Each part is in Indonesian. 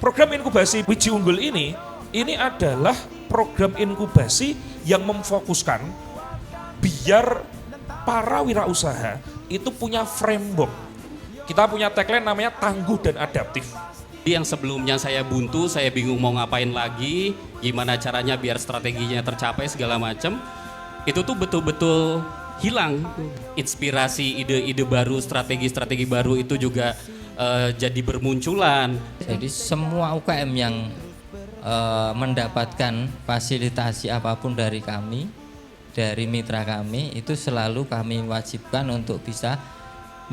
Program inkubasi Wiji Unggul ini adalah program inkubasi yang memfokuskan biar para wirausaha itu punya framework. Kita punya tagline namanya tangguh dan adaptif. Yang sebelumnya saya buntu, saya bingung mau ngapain lagi, gimana caranya biar strateginya tercapai segala macam. Itu tuh betul-betul hilang. Inspirasi, ide-ide baru, strategi-strategi baru itu juga jadi bermunculan. Jadi semua UKM yang mendapatkan fasilitasi apapun dari kami, dari mitra kami, itu selalu kami wajibkan untuk bisa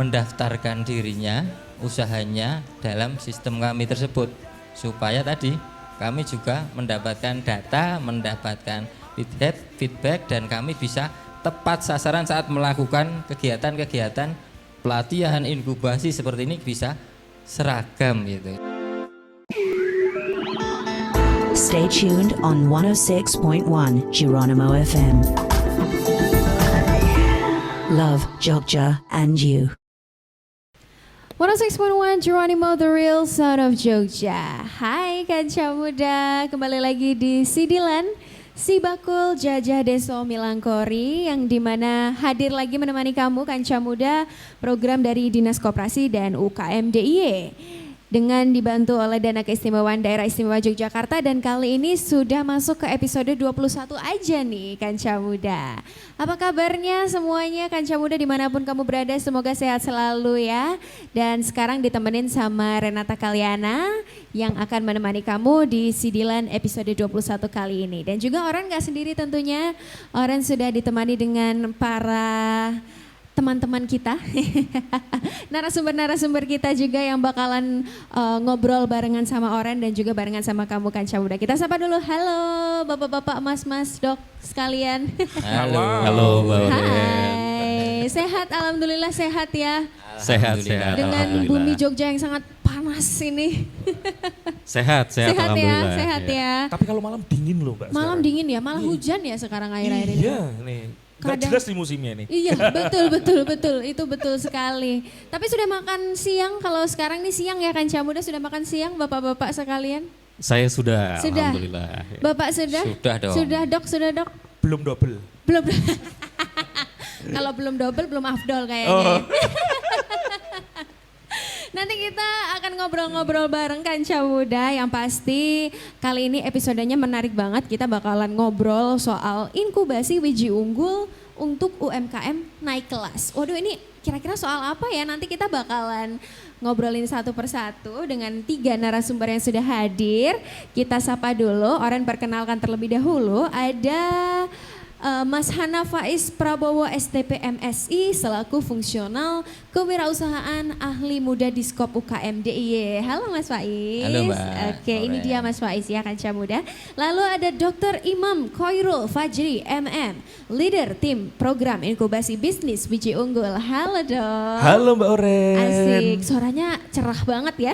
mendaftarkan dirinya, usahanya dalam sistem kami tersebut, supaya tadi kami juga mendapatkan data, mendapatkan feedback, dan kami bisa tepat sasaran saat melakukan kegiatan-kegiatan pelatihan inkubasi seperti ini, bisa seragam gitu. Stay tuned on 106.1 Geronimo FM. Love Jogja and you. 106.1 Geronimo, the real sound of Jogja. Hai Kanca Muda, kembali lagi di Sidilan, Si Bakul Jajah Deso Milangkori, yang dimana hadir lagi menemani kamu Kanca Muda, program dari Dinas Koperasi dan UKM DIY. Dengan dibantu oleh Dana Keistimewaan Daerah Istimewa Yogyakarta, dan kali ini sudah masuk ke episode 21 aja nih Kanca Muda. Apa kabarnya semuanya Kanca Muda dimanapun kamu berada, semoga sehat selalu ya. Dan sekarang ditemenin sama Renata Kaliana yang akan menemani kamu di Sidilan episode 21 kali ini. Dan juga Oren gak sendiri tentunya, Oren sudah ditemani dengan para teman-teman kita, narasumber-narasumber kita juga yang bakalan ngobrol barengan sama Oren dan juga barengan sama kamu Kanca Muda. Kita sapa dulu, halo bapak-bapak, mas-mas, dok sekalian. Halo Mbak Oren. Hai, sehat, alhamdulillah sehat ya. Sehat. Dengan bumi Jogja yang sangat panas ini. Sehat Sehat ya, alhamdulillah. sehat ya. Tapi kalau malam dingin loh Mbak. Malam dingin ya, malah hujan ya sekarang akhir-akhir ini. Iya nih, gak jelas di musimnya nih. Iya, betul, itu betul sekali. Tapi sudah makan siang, kalau sekarang nih siang ya Kanca Muda, sudah makan siang bapak-bapak sekalian? Saya sudah, Sudah. alhamdulillah. Bapak sudah? Sudah dong. Sudah dok? Belum double. Belum. Kalau belum double, belum afdol kayaknya. Oh. Nanti kita akan ngobrol-ngobrol bareng Kanca Muda, yang pasti kali ini episodenya menarik banget. Kita bakalan ngobrol soal inkubasi Wiji Unggul untuk UMKM naik kelas. Waduh, ini kira-kira soal apa ya? Nanti kita bakalan ngobrolin satu persatu dengan 3 narasumber yang sudah hadir. Kita sapa dulu, Oren perkenalkan terlebih dahulu. Ada Mas Hana Faiz Prabowo STP MSI selaku fungsional kewirausahaan ahli muda Diskop UKM DIY. Halo Mas Faiz. Halo Mbak. Oke, ini dia Mas Faiz ya Kanca Muda. Lalu ada Dr. Imam Khoirul Fajri MM, leader tim program inkubasi bisnis Wiji Unggul. Halo Dok. Halo Mbak Oren. Asik, suaranya cerah banget ya.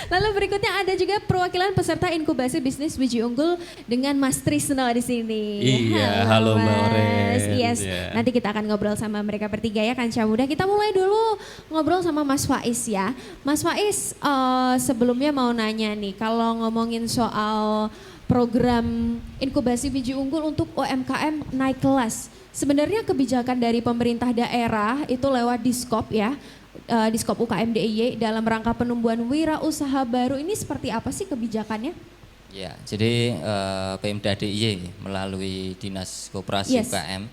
Lalu berikutnya ada juga perwakilan peserta inkubasi bisnis Wiji Unggul dengan Mas Trisno di sini. Iya, halo Mbak Oren. Yes, Iya. nanti kita akan ngobrol sama mereka bertiga ya Kanca Muda. Kita mulai dulu ngobrol sama Mas Faiz ya. Mas Faiz, sebelumnya mau nanya nih, kalau ngomongin soal program inkubasi biji unggul untuk UMKM naik kelas, sebenarnya kebijakan dari pemerintah daerah itu lewat Diskop ya, Diskop UKM DIY dalam rangka penumbuhan wirausaha baru ini seperti apa sih kebijakannya? Ya, jadi Pemda DIY melalui Dinas Koperasi Yes. UKM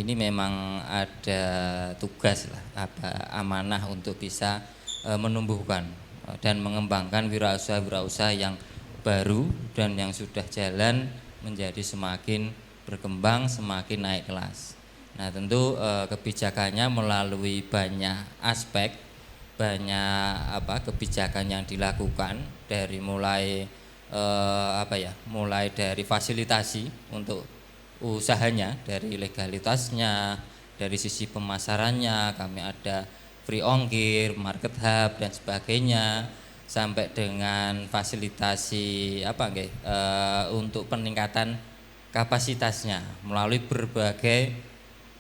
ini memang ada tugas lah, amanah untuk bisa menumbuhkan dan mengembangkan wirausaha-wirausaha yang baru dan yang sudah jalan menjadi semakin berkembang, semakin naik kelas. Nah, tentu kebijakannya melalui banyak aspek, banyak kebijakan yang dilakukan, dari mulai mulai dari fasilitasi untuk usahanya, dari legalitasnya, dari sisi pemasarannya, kami ada free ongkir, market hub dan sebagainya, sampai dengan fasilitasi untuk peningkatan kapasitasnya melalui berbagai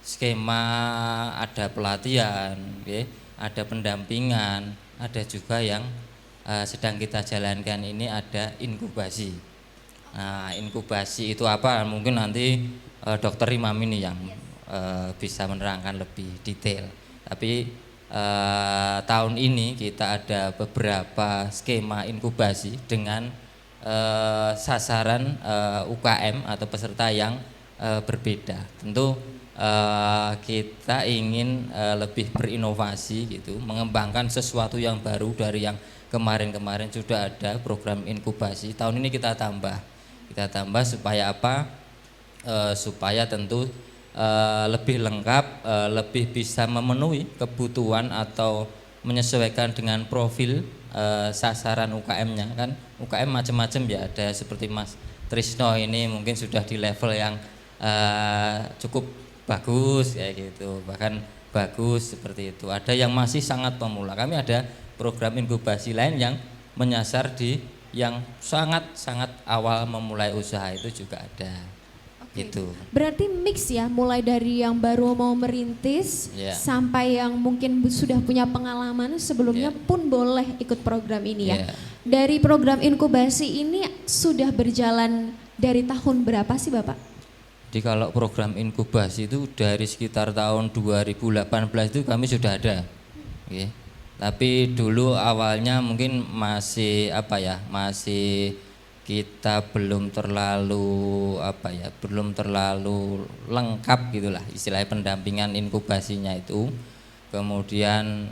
skema, ada pelatihan, ada pendampingan, ada juga yang sedang kita jalankan ini ada inkubasi. Nah, inkubasi itu apa? Mungkin nanti Dokter Imam ini yang bisa menerangkan lebih detail. Tapi tahun ini kita ada beberapa skema inkubasi dengan sasaran UKM atau peserta yang berbeda. Tentu kita ingin lebih berinovasi gitu, mengembangkan sesuatu yang baru dari yang kemarin-kemarin sudah ada program inkubasi. Tahun ini kita tambah supaya apa? Supaya tentu lebih lengkap, lebih bisa memenuhi kebutuhan atau menyesuaikan dengan profil sasaran UKM-nya kan. UKM macam-macam ya, ada seperti Mas Trisno ini mungkin sudah di level yang cukup bagus ya gitu, bahkan bagus seperti itu. Ada yang masih sangat pemula. Kami ada program inkubasi lain yang menyasar di yang sangat awal memulai usaha, itu juga ada. Gitu. Berarti mix ya, mulai dari yang baru mau merintis sampai yang mungkin sudah punya pengalaman sebelumnya pun boleh ikut program ini ya. Dari program inkubasi ini sudah berjalan dari tahun berapa sih Bapak? Jadi kalau program inkubasi itu dari sekitar tahun 2018 itu kami sudah ada. Oke. Tapi dulu awalnya mungkin masih masih kita belum terlalu lengkap gitulah istilahnya pendampingan inkubasinya itu. Kemudian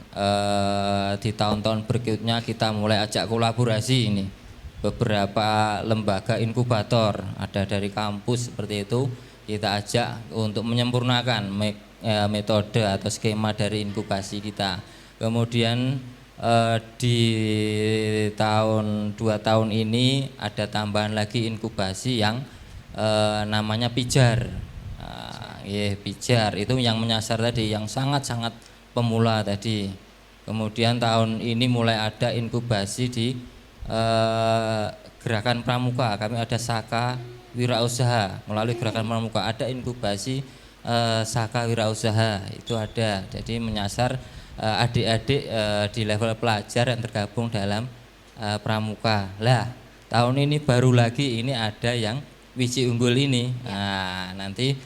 di tahun-tahun berikutnya kita mulai ajak kolaborasi ini. Beberapa lembaga inkubator ada dari kampus seperti itu, kita ajak untuk menyempurnakan metode atau skema dari inkubasi kita. Kemudian di tahun 2 tahun ini ada tambahan lagi inkubasi yang namanya pijar. Pijar itu yang menyasar tadi yang sangat pemula tadi. Kemudian tahun ini mulai ada inkubasi di gerakan pramuka. Kami ada Saka Wirausaha, melalui gerakan pramuka ada inkubasi Saka Wirausaha itu ada. Jadi menyasar adik-adik di level pelajar yang tergabung dalam pramuka. Lah, tahun ini baru lagi ini ada yang Wiji Unggul ini. Nah, nanti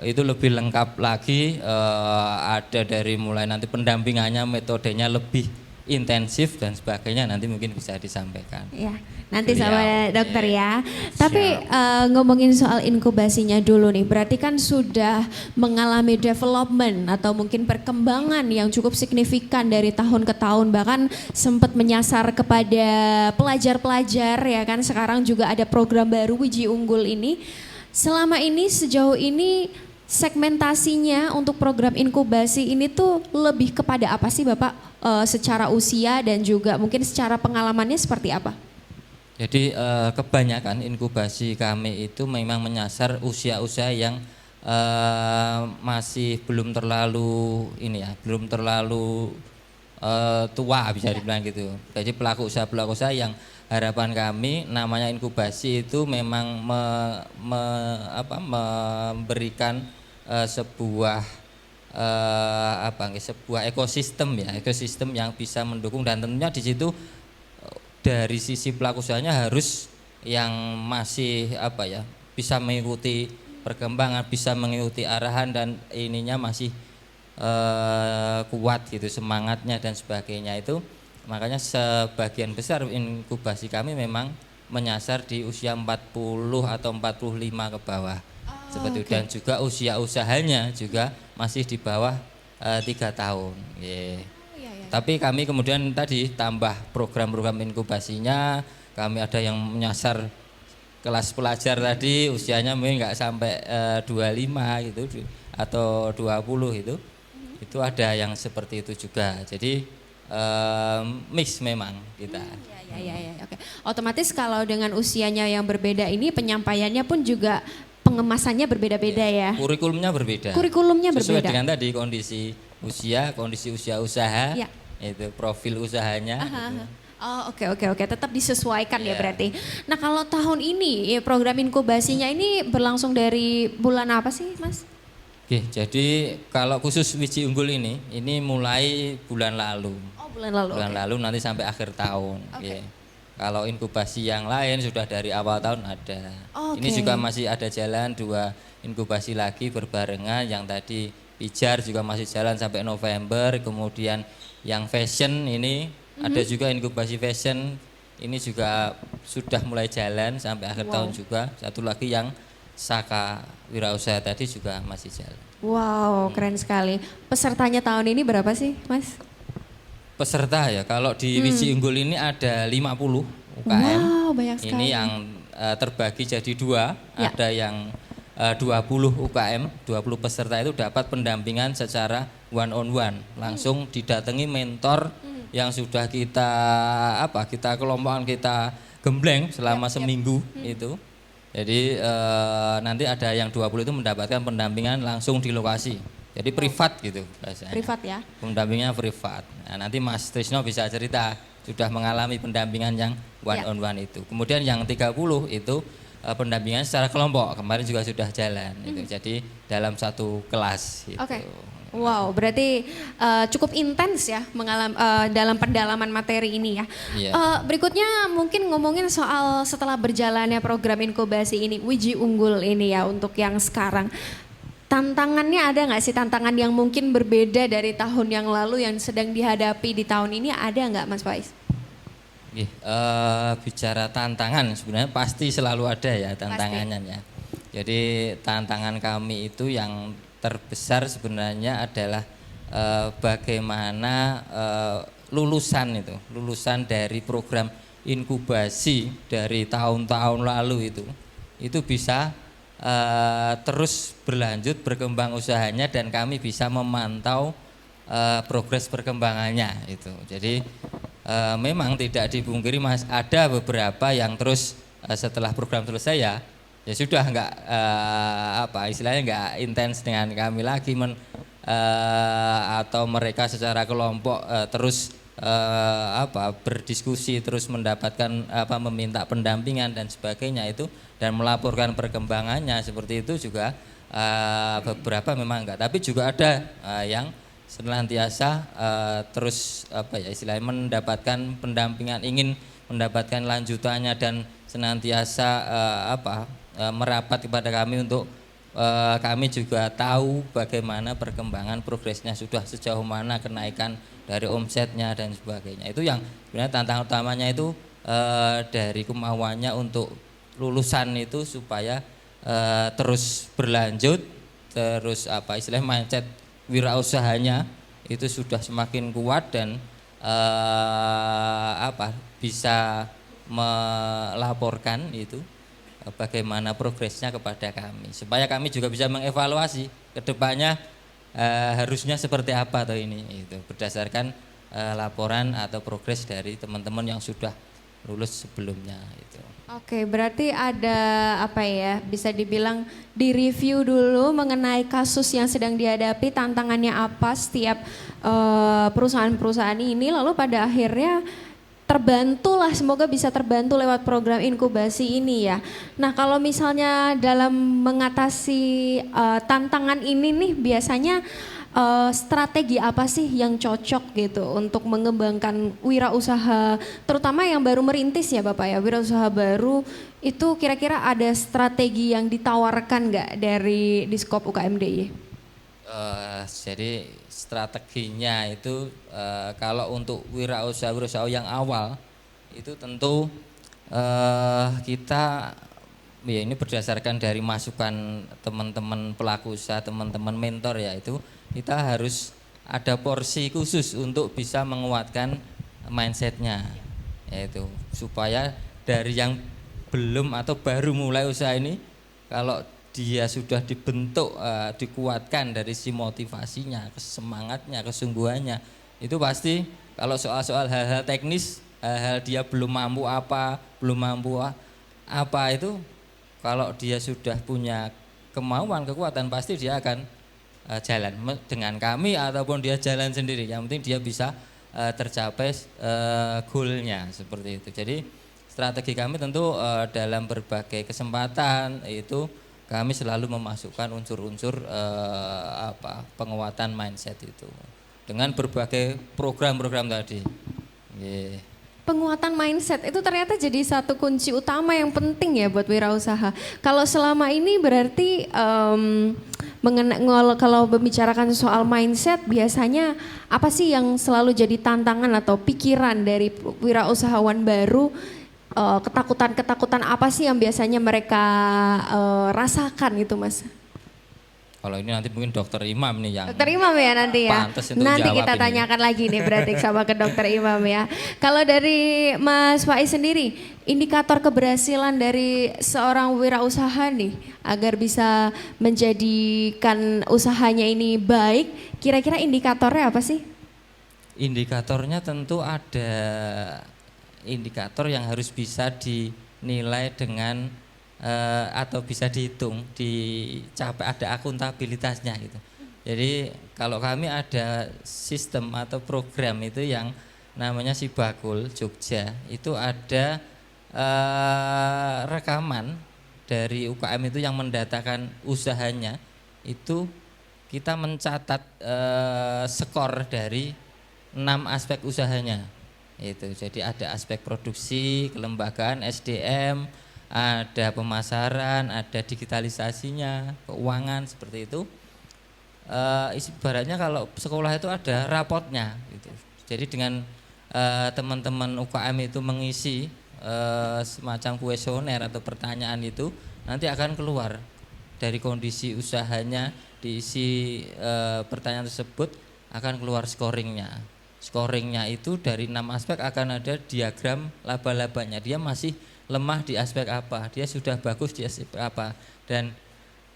itu lebih lengkap lagi, ada dari mulai nanti pendampingannya, metodenya lebih intensif dan sebagainya, nanti mungkin bisa disampaikan. Ya, nanti sama dokter ya. Tapi ngomongin soal inkubasinya dulu nih, berarti kan sudah mengalami development atau mungkin perkembangan yang cukup signifikan dari tahun ke tahun, bahkan sempat menyasar kepada pelajar-pelajar ya kan. Sekarang juga ada program baru Wiji Unggul ini. Selama ini sejauh ini segmentasinya untuk program inkubasi ini tuh lebih kepada apa sih Bapak? Secara usia dan juga mungkin secara pengalamannya seperti apa? Jadi kebanyakan inkubasi kami itu memang menyasar usia-usia yang masih belum terlalu belum terlalu tua bisa dibilang gitu. Jadi pelaku usaha yang harapan kami namanya inkubasi itu memang memberikan sebuah sebuah ekosistem yang bisa mendukung, dan tentunya di situ dari sisi pelaku usahanya harus yang masih bisa mengikuti perkembangan, bisa mengikuti arahan dan ininya masih kuat gitu semangatnya dan sebagainya itu. Makanya sebagian besar inkubasi kami memang menyasar di usia 40 atau 45 ke bawah. Seperti itu. Dan juga usia usahanya juga masih di bawah 3 tahun. Tapi kami kemudian tadi tambah program-program inkubasinya. Kami ada yang menyasar kelas pelajar tadi usianya mungkin nggak sampai 25 gitu atau 20 itu. Itu ada yang seperti itu juga. Jadi mix memang kita. Oke. Otomatis kalau dengan usianya yang berbeda ini penyampaiannya pun juga pengemasannya berbeda-beda ya. Kurikulumnya berbeda. Sesuai berbeda. Dengan tadi kondisi usia usaha, itu profil usahanya. Gitu. Oh oke. Tetap disesuaikan ya berarti. Nah kalau tahun ini program inkubasinya ini berlangsung dari bulan apa sih Mas? Oke, jadi kalau khusus Wiji Unggul ini mulai bulan lalu. bulan lalu. Bulan oke. lalu nanti sampai akhir tahun. Oke. Iya. Kalau inkubasi yang lain sudah dari awal tahun ada. Ini Oke. juga masih ada jalan 2 inkubasi lagi berbarengan. Yang tadi pijar juga masih jalan sampai November. Kemudian yang fashion ini ada juga inkubasi fashion. Ini juga sudah mulai jalan sampai akhir tahun juga. Satu lagi yang Saka Wirausaha tadi juga masih jalan. Wow, keren sekali. Pesertanya tahun ini berapa sih, Mas? Peserta ya, kalau di Wiji Unggul ini ada 50 UKM. Wow, banyak sekali. Ini yang terbagi jadi 2, Ya. ada yang 20 UKM, 20 peserta itu dapat pendampingan secara one on one, langsung didatangi mentor yang sudah kita kelompokan, kita gembleng selama seminggu itu. Jadi nanti ada yang 20 itu mendapatkan pendampingan langsung di lokasi. Jadi privat gitu bahasanya. Privat ya? Pendampingnya privat. Nah, nanti Mas Trisno bisa cerita sudah mengalami pendampingan yang one Ya. on one itu. Kemudian yang 30 itu pendampingan secara kelompok. Kemarin juga sudah jalan gitu. Jadi dalam satu kelas gitu. Oke. Wow, berarti cukup intens ya dalam pendalaman materi ini ya. Iya. Berikutnya mungkin ngomongin soal setelah berjalannya program inkubasi ini, Wiji Unggul ini ya untuk yang sekarang. Tantangannya ada nggak sih tantangan yang mungkin berbeda dari tahun yang lalu yang sedang dihadapi di tahun ini, ada nggak Mas Faiz? Bicara tantangan sebenarnya pasti selalu ada ya tantangannya ya. Jadi tantangan kami itu yang terbesar sebenarnya adalah bagaimana lulusan dari program inkubasi dari tahun-tahun lalu itu bisa terus berlanjut berkembang usahanya dan kami bisa memantau progres perkembangannya itu. Jadi memang tidak dipungkiri Mas, ada beberapa yang terus setelah program selesai ya sudah istilahnya nggak intens dengan kami lagi atau mereka secara kelompok terus berdiskusi terus mendapatkan meminta pendampingan dan sebagainya itu dan melaporkan perkembangannya seperti itu juga beberapa memang enggak, tapi juga ada yang senantiasa terus istilahnya mendapatkan pendampingan, ingin mendapatkan lanjutannya dan senantiasa merapat kepada kami untuk kami juga tahu bagaimana perkembangan progresnya, sudah sejauh mana kenaikan dari omsetnya dan sebagainya. Itu yang sebenarnya tantangan utamanya itu dari kemauannya untuk lulusan itu supaya terus berlanjut, terus istilahnya mindset wirausahanya itu sudah semakin kuat dan bisa melaporkan itu bagaimana progresnya kepada kami supaya kami juga bisa mengevaluasi ke depannya harusnya seperti apa atau ini itu berdasarkan laporan atau progres dari teman-teman yang sudah lulus sebelumnya itu. Oke, berarti ada bisa dibilang di review dulu mengenai kasus yang sedang dihadapi, tantangannya apa setiap perusahaan-perusahaan ini, lalu pada akhirnya terbantulah, semoga bisa terbantu lewat program inkubasi ini ya. Nah kalau misalnya dalam mengatasi tantangan ini nih biasanya strategi apa sih yang cocok gitu untuk mengembangkan wirausaha, terutama yang baru merintis ya Bapak ya, wirausaha baru itu kira-kira ada strategi yang ditawarkan nggak dari di skop UKMDI? Jadi strateginya itu kalau untuk wirausaha yang awal itu tentu kita ya ini berdasarkan dari masukan teman-teman pelaku usaha, teman-teman mentor ya, itu kita harus ada porsi khusus untuk bisa menguatkan mindsetnya, yaitu supaya dari yang belum atau baru mulai usaha ini kalau dia sudah dibentuk, dikuatkan dari si motivasinya, semangatnya, kesungguhannya, itu pasti kalau soal-soal hal-hal teknis, hal-hal dia belum mampu apa itu, kalau dia sudah punya kemauan, kekuatan, pasti dia akan jalan dengan kami ataupun dia jalan sendiri. Yang penting dia bisa tercapai goalnya seperti itu. Jadi strategi kami tentu dalam berbagai kesempatan itu kami selalu memasukkan unsur-unsur penguatan mindset itu dengan berbagai program-program tadi. Yeah. Penguatan mindset itu ternyata jadi satu kunci utama yang penting ya buat wirausaha. Kalau selama ini berarti kalau membicarakan soal mindset, biasanya apa sih yang selalu jadi tantangan atau pikiran dari wirausahawan baru? Ketakutan-ketakutan apa sih yang biasanya mereka rasakan itu, Mas? Kalau ini nanti mungkin dokter Imam nih yang Dokter Imam ya nanti ya. pantas untuk Nanti jawab kita ini. tanyakan lagi nih berarti sama ke Dokter Imam ya. Kalau dari Mas Faiz sendiri, indikator keberhasilan dari seorang wirausaha nih agar bisa menjadikan usahanya ini baik, kira-kira indikatornya apa sih? Indikatornya tentu ada indikator yang harus bisa dinilai dengan atau bisa dihitung, dicapai, ada akuntabilitasnya gitu. Jadi kalau kami ada sistem atau program itu yang namanya Sibakul Jogja, itu ada rekaman dari UKM itu yang mendatakan usahanya, itu kita mencatat skor dari 6 aspek usahanya. Itu jadi ada aspek produksi, kelembagaan, SDM, ada pemasaran, ada digitalisasinya, keuangan, seperti itu. Ibaratnya kalau sekolah itu ada rapotnya gitu. Jadi dengan teman-teman UKM itu mengisi semacam kuesioner atau pertanyaan itu, nanti akan keluar dari kondisi usahanya, diisi pertanyaan tersebut akan keluar scoringnya. Scoringnya itu dari 6 aspek akan ada diagram laba-labanya. Dia masih lemah di aspek apa, dia sudah bagus di aspek apa. Dan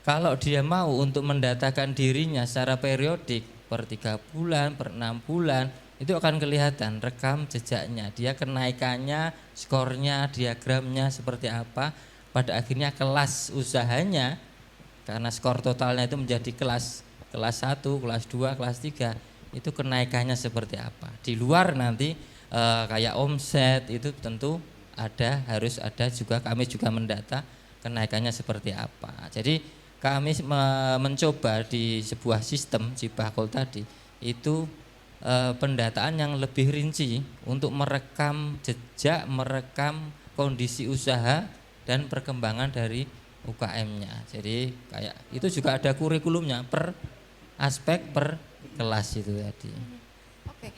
kalau dia mau untuk mendatakan dirinya secara periodik per 3 bulan, per 6 bulan, itu akan kelihatan rekam jejaknya, dia kenaikannya, skornya, diagramnya seperti apa. Pada akhirnya kelas usahanya, karena skor totalnya itu menjadi kelas 1, kelas 2, kelas 3, itu kenaikannya seperti apa. Di luar nanti kayak omset itu tentu harus ada juga, kami juga mendata kenaikannya seperti apa. Jadi kami mencoba di sebuah sistem Sibakul tadi itu pendataan yang lebih rinci untuk merekam jejak, merekam kondisi usaha dan perkembangan dari UKM-nya. Jadi kayak itu juga ada kurikulumnya per aspek, per kelas itu tadi. Oke.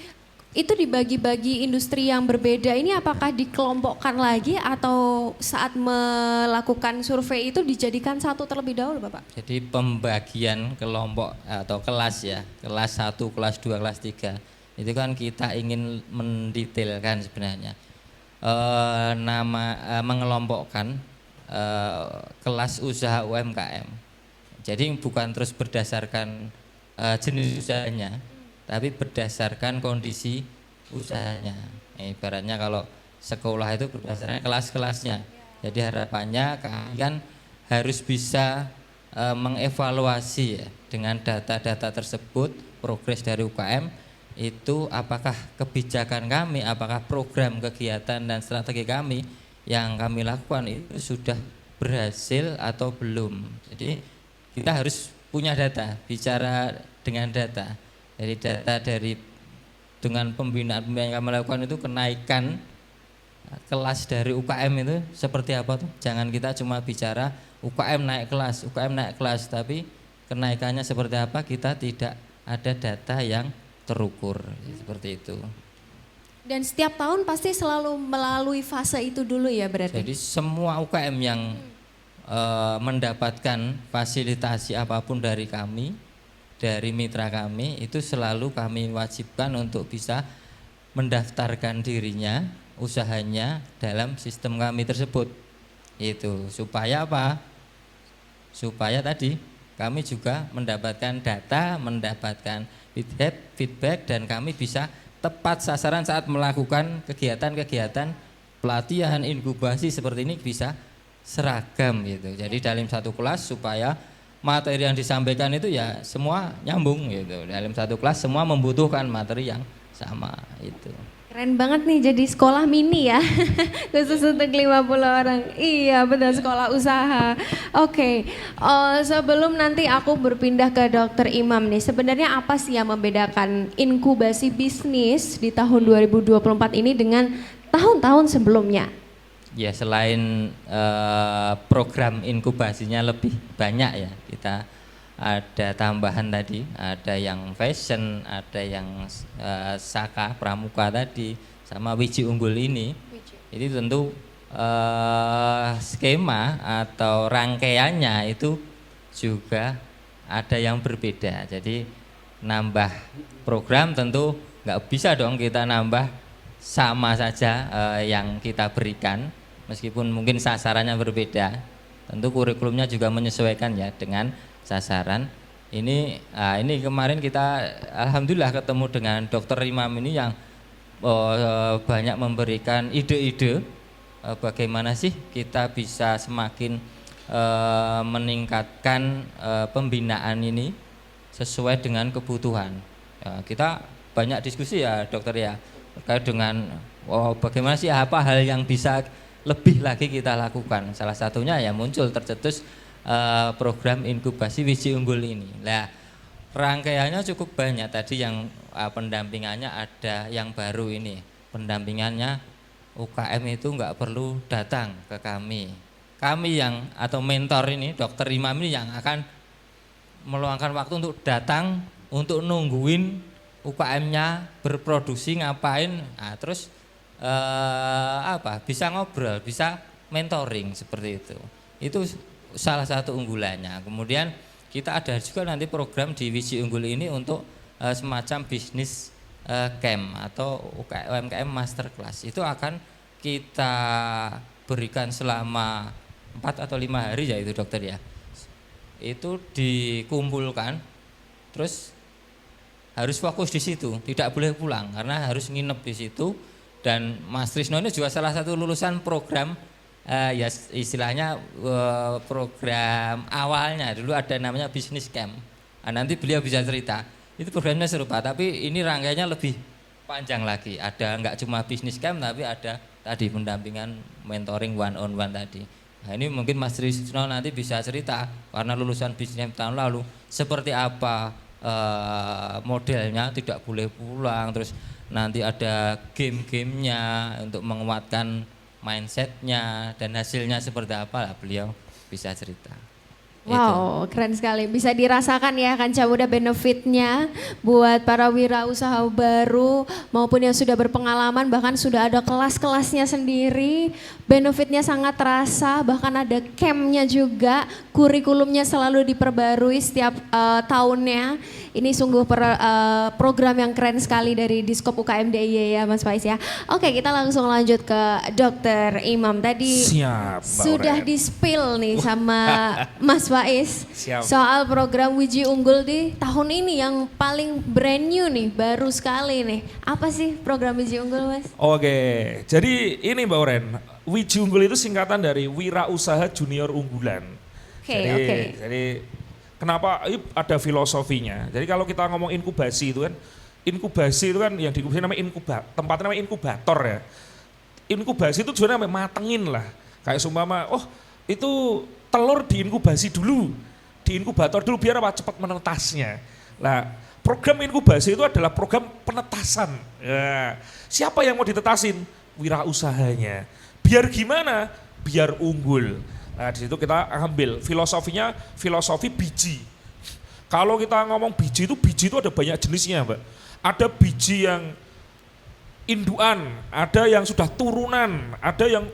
Itu dibagi-bagi industri yang berbeda ini, apakah dikelompokkan lagi atau saat melakukan survei itu dijadikan satu terlebih dahulu, Bapak? Jadi pembagian kelompok atau kelas ya, kelas 1, kelas 2, kelas 3 itu kan kita ingin mendetailkan sebenarnya. Mengelompokkan kelas usaha UMKM. Jadi bukan terus berdasarkan jenis usahanya, tapi berdasarkan kondisi usahanya. Ibaratnya kalau sekolah itu berdasarkan kelas-kelasnya. Jadi harapannya kalian harus bisa mengevaluasi ya, dengan data-data tersebut, progres dari UKM itu apakah kebijakan kami, apakah program kegiatan dan strategi kami yang kami lakukan itu sudah berhasil atau belum. Jadi kita harus punya data, bicara dengan data. Jadi data dari dengan pembinaan yang kami lakukan itu kenaikan kelas dari UKM itu seperti apa tuh? Jangan kita cuma bicara UKM naik kelas, tapi kenaikannya seperti apa, kita tidak ada data yang terukur seperti itu. Dan setiap tahun pasti selalu melalui fase itu dulu ya berarti? Jadi semua UKM yang mendapatkan fasilitasi apapun dari kami, dari mitra kami, itu selalu kami wajibkan untuk bisa mendaftarkan dirinya, usahanya dalam sistem kami tersebut. Itu supaya apa? Supaya tadi kami juga mendapatkan data, mendapatkan feedback, dan kami bisa tepat sasaran saat melakukan kegiatan-kegiatan pelatihan, inkubasi seperti ini bisa seragam gitu. Jadi dalam satu kelas supaya materi yang disampaikan itu ya semua nyambung gitu. Dalam satu kelas semua membutuhkan materi yang sama itu. Keren banget nih jadi sekolah mini ya, khusus untuk 50 orang. Iya betul, sekolah usaha. Oke, sebelum nanti aku berpindah ke Dokter Imam nih, sebenarnya apa sih yang membedakan inkubasi bisnis di tahun 2024 ini dengan tahun-tahun sebelumnya? Ya selain program inkubasinya lebih banyak ya, kita ada tambahan tadi, ada yang fashion, ada yang Saka Pramuka tadi, sama Wiji Unggul ini. Jadi tentu skema atau rangkaiannya itu juga ada yang berbeda. Jadi nambah program tentu nggak bisa dong kita nambah sama saja yang kita berikan, meskipun mungkin sasarannya berbeda. Tentu kurikulumnya juga menyesuaikan ya dengan sasaran. Ini kemarin kita alhamdulillah ketemu dengan Dokter Imam ini yang banyak memberikan ide-ide bagaimana sih kita bisa semakin meningkatkan pembinaan ini sesuai dengan kebutuhan. Kita banyak diskusi ya dokter ya terkait dengan bagaimana sih apa hal yang bisa lebih lagi kita lakukan. Salah satunya ya muncul tercetus program inkubasi Wiji Unggul ini. Nah, rangkaiannya cukup banyak tadi yang pendampingannya ada yang baru ini. Pendampingannya UKM itu nggak perlu datang ke kami. Kami yang atau mentor ini, Dokter Imam ini yang akan meluangkan waktu untuk datang untuk nungguin UKM-nya berproduksi ngapain. Nah, terus bisa ngobrol, bisa mentoring seperti itu. Itu salah satu unggulannya. Kemudian kita ada juga nanti program di Wiji Unggul ini untuk semacam bisnis camp atau UMKM Masterclass. Itu akan kita berikan selama 4 atau 5 hari ya itu dokter ya. Itu dikumpulkan, terus harus fokus di situ, tidak boleh pulang karena harus nginep di situ. Dan Mas Trisno ini juga salah satu lulusan program ya istilahnya program awalnya dulu ada namanya bisnis camp. Nah, nanti beliau bisa cerita. Itu programnya serupa, tapi ini rangkaiannya lebih panjang lagi. Ada nggak cuma bisnis camp, tapi ada tadi pendampingan mentoring one on one tadi. Nah, ini mungkin Mas Trisno nanti bisa cerita karena lulusan bisnis camp tahun lalu seperti apa modelnya, tidak boleh pulang, terus nanti ada game-gamenya untuk menguatkan mindsetnya dan hasilnya seperti apa lah beliau bisa cerita. Wow, keren sekali. Bisa dirasakan ya Kanca Muda benefitnya buat para wirausaha baru maupun yang sudah berpengalaman, bahkan sudah ada kelas-kelasnya sendiri. Benefitnya sangat terasa, bahkan ada campnya juga, kurikulumnya selalu diperbarui setiap tahunnya. Ini sungguh program yang keren sekali dari Diskop UKM DIY ya Mas Faiz ya. Oke, kita langsung lanjut ke Dokter Imam. Tadi Siap, Mbak sudah Oren. di-spill nih sama Mas Faiz Siap. soal program Wiji Unggul di tahun ini yang paling brand new nih, baru sekali nih. Apa sih program Wiji Unggul Mas? Oke, jadi ini Mbak Oren, Wiji Unggul itu singkatan dari Wirausaha Junior Unggulan. Jadi kenapa ada filosofinya? Jadi kalau kita ngomong inkubasi itu kan yang diinkubasi namanya tempatnya namanya inkubator ya. Inkubasi itu sebenarnya matengin lah. Kayak seumpama, itu telur diinkubasi dulu, di inkubator dulu biar apa? Cepat menetasnya. Nah, program inkubasi itu adalah program penetasan. Ya, siapa yang mau ditetasin? Wirausahanya. Biar gimana? Biar unggul. Nah, di situ kita ambil filosofinya, filosofi biji. Kalau kita ngomong biji itu ada banyak jenisnya, Mbak. Ada biji yang induan, ada yang sudah turunan, ada yang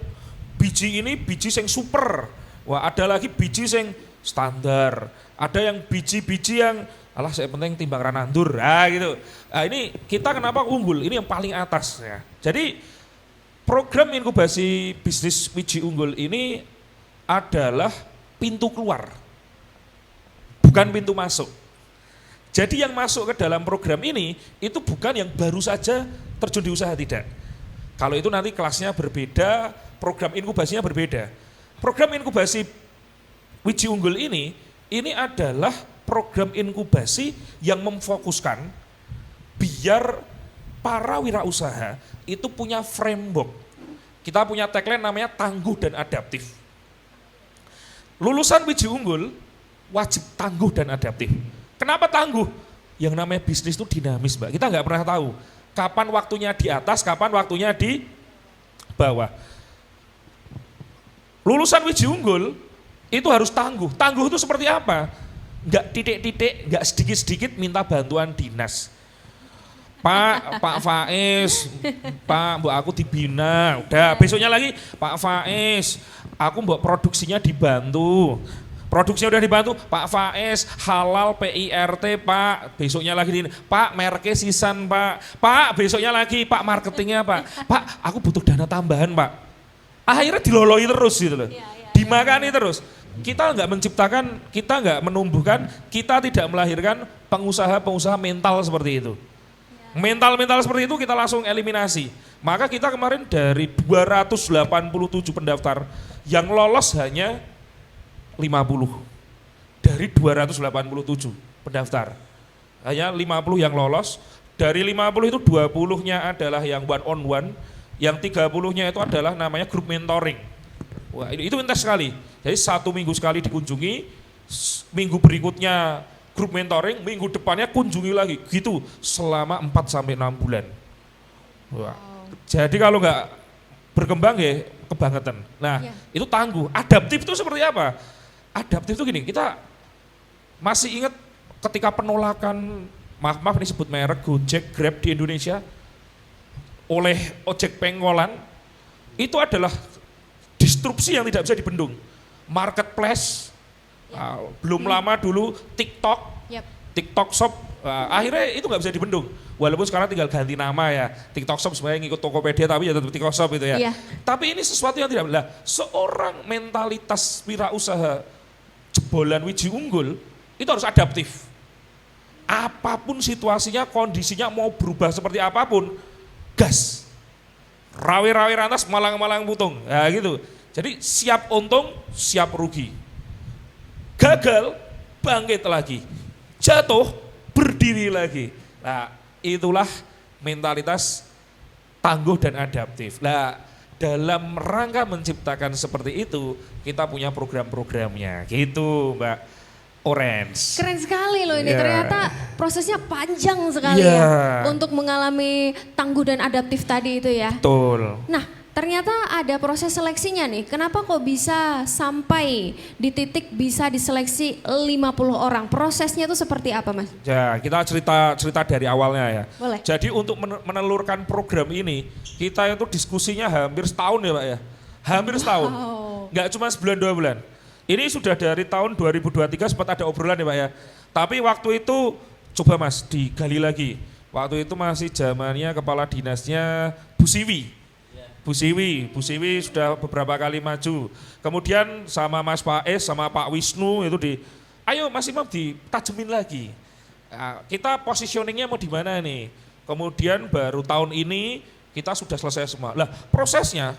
biji ini biji yang super. Wah, ada lagi biji yang standar. Ada yang biji-biji yang alah saya penting timbang ranandur. Gitu. Nah, ini kita kenapa unggul? Ini yang paling atas ya. Jadi program inkubasi bisnis Wiji Unggul ini adalah pintu keluar, bukan pintu masuk. Jadi yang masuk ke dalam program ini itu bukan yang baru saja terjun di usaha, tidak. Kalau itu nanti kelasnya berbeda, program inkubasinya berbeda. Program inkubasi Wiji Unggul ini adalah program inkubasi yang memfokuskan biar para wirausaha itu punya framework. Kita punya tagline namanya tangguh dan adaptif. Lulusan Wiji Unggul wajib tangguh dan adaptif. Kenapa tangguh? Yang namanya bisnis itu dinamis, Mbak. Kita nggak pernah tahu kapan waktunya di atas, kapan waktunya di bawah. Lulusan Wiji Unggul itu harus tangguh. Tangguh itu seperti apa? Nggak titik-titik, nggak sedikit-sedikit minta bantuan dinas. Pak Faiz, Pak, mbak aku dibina, udah besoknya lagi, Pak Faiz, aku mbak produksinya dibantu. Produksinya udah dibantu, Pak Faiz, halal PIRT Pak, besoknya lagi, Pak merke sisan Pak, besoknya lagi, Pak marketingnya Pak, aku butuh dana tambahan Pak. Akhirnya diloloi terus gitu loh, dimakani terus. Kita nggak menciptakan, kita nggak menumbuhkan, kita tidak melahirkan pengusaha-pengusaha mental seperti itu. Mental-mental seperti itu kita langsung eliminasi. Maka kita kemarin dari 287 pendaftar, yang lolos hanya 50. Dari 287 pendaftar, hanya 50 yang lolos. Dari 50 itu 20-nya adalah yang one on one, yang 30-nya itu adalah namanya grup mentoring. Wah, itu intens sekali. Jadi 1 minggu sekali dikunjungi, minggu berikutnya grup mentoring, minggu depannya kunjungi lagi, gitu selama 4-6 bulan. Wah. Jadi kalau nggak berkembang ya kebangetan. Nah itu tangguh. Adaptif itu seperti apa? Adaptif itu gini, kita masih ingat ketika penolakan, maaf ini sebut merek, Gojek, Grab di Indonesia oleh ojek pengkolan, itu adalah disrupsi yang tidak bisa dibendung. Marketplace, belum lama dulu TikTok, TikTok Shop, akhirnya itu nggak bisa dibendung. Walaupun sekarang tinggal ganti nama ya, TikTok Shop sebenarnya ngikut Tokopedia tapi ya tetap TikTok Shop itu ya. Tapi ini sesuatu yang tidak benar. Seorang mentalitas wirausaha jebolan Wiji Unggul itu harus adaptif. Apapun situasinya, kondisinya mau berubah seperti apapun, gas. Rawi-rawi rantas, malang-malang putung, ya gitu. Jadi siap untung, siap rugi. Gagal, bangkit lagi. Jatuh, berdiri lagi. Nah, itulah mentalitas tangguh dan adaptif. Nah, dalam rangka menciptakan seperti itu, kita punya program-programnya. Gitu, Mbak Orange. Keren sekali loh ini, ternyata prosesnya panjang sekali ya untuk mengalami tangguh dan adaptif tadi itu ya. Betul. Nah, ternyata ada proses seleksinya nih. Kenapa kok bisa sampai di titik bisa diseleksi 50 orang? Prosesnya itu seperti apa, Mas? Ya, kita cerita dari awalnya ya. Boleh. Jadi untuk menelurkan program ini, kita itu diskusinya hampir setahun ya Pak ya. Hampir setahun. Nggak cuma sebulan 2 bulan. Ini sudah dari tahun 2023 sempat ada obrolan ya Pak ya. Tapi waktu itu coba Mas digali lagi. Waktu itu masih zamannya kepala dinasnya Bu Siwi. Bu Siwi sudah beberapa kali maju. Kemudian sama Mas Faiz, sama Pak Wisnu itu ayo Mas Imam ditajemin lagi. Nah, kita positioningnya mau di mana nih? Kemudian baru tahun ini kita sudah selesai semua. Lah prosesnya,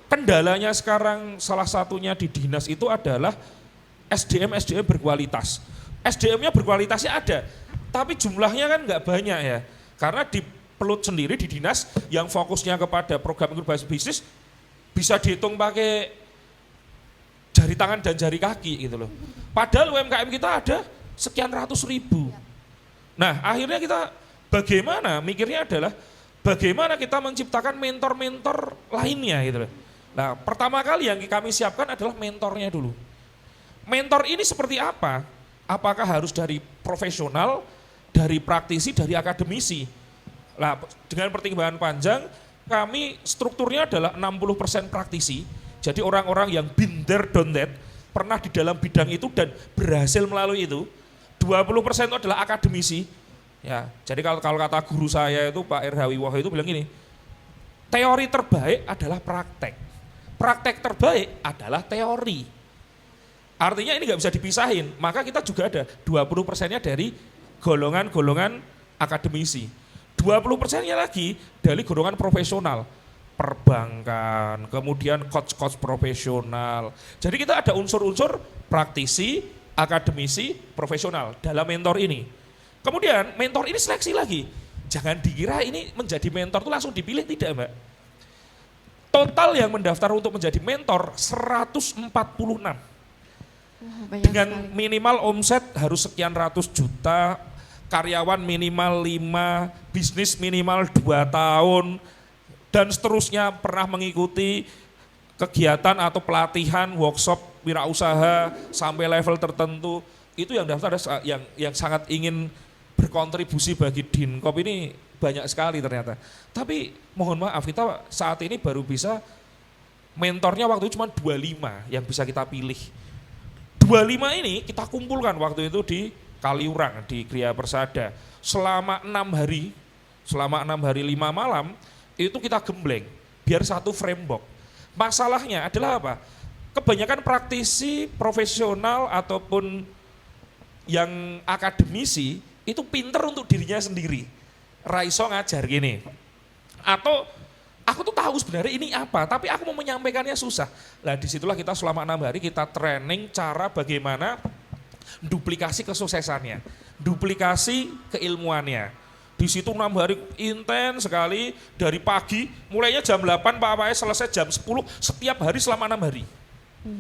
kendalanya sekarang salah satunya di dinas itu adalah SDM berkualitas. SDM-nya berkualitasnya ada, tapi jumlahnya kan nggak banyak ya. Karena di Pelut sendiri di dinas yang fokusnya kepada program inkubasi bisnis bisa dihitung pakai jari tangan dan jari kaki gitu loh. Padahal UMKM kita ada sekian ratus ribu. Nah akhirnya kita bagaimana mikirnya adalah bagaimana kita menciptakan mentor-mentor lainnya gitu loh. Nah pertama kali yang kami siapkan adalah mentornya dulu. Mentor ini seperti apa? Apakah harus dari profesional, dari praktisi, dari akademisi? Nah, dengan pertimbangan panjang, kami strukturnya adalah 60% praktisi. Jadi orang-orang yang been there, done that, pernah di dalam bidang itu dan berhasil melalui itu. 20% itu adalah akademisi. Ya, jadi kalau kata guru saya itu Pak Irhawi Woho itu bilang gini, teori terbaik adalah praktek. Praktek terbaik adalah teori. Artinya ini nggak bisa dipisahin, maka kita juga ada 20%-nya dari golongan-golongan akademisi. 20%-nya lagi dari golongan profesional, perbankan, kemudian coach-coach profesional. Jadi kita ada unsur-unsur praktisi, akademisi, profesional dalam mentor ini. Kemudian mentor ini seleksi lagi. jangan dikira ini menjadi mentor itu langsung dipilih, tidak Mbak. Total yang mendaftar untuk menjadi mentor 146. Banyak Dengan sekali. minimal omset harus sekian ratus juta, karyawan minimal 5, bisnis minimal 2 tahun, dan seterusnya pernah mengikuti kegiatan atau pelatihan, workshop, wirausaha sampai level tertentu. Itu yang daftar ada yang sangat ingin berkontribusi bagi Dinkop ini banyak sekali ternyata. Tapi mohon maaf kita saat ini baru bisa mentornya waktu itu cuma 25 yang bisa kita pilih. 25 ini kita kumpulkan waktu itu di Kaliurang, di Gria Persada. Selama 6 hari, 5 malam, itu kita gembleng, biar satu framework. Masalahnya adalah apa? Kebanyakan praktisi, profesional, ataupun yang akademisi, itu pinter untuk dirinya sendiri. Raiso ngajar gini. Atau aku tuh tahu sebenarnya ini apa, tapi aku mau menyampaikannya susah. Nah disitulah kita selama 6 hari kita training cara bagaimana duplikasi kesuksesannya, duplikasi keilmuannya. Di situ 6 hari intens sekali, dari pagi, mulainya jam 8 Pak Apais selesai jam 10, setiap hari selama 6 hari.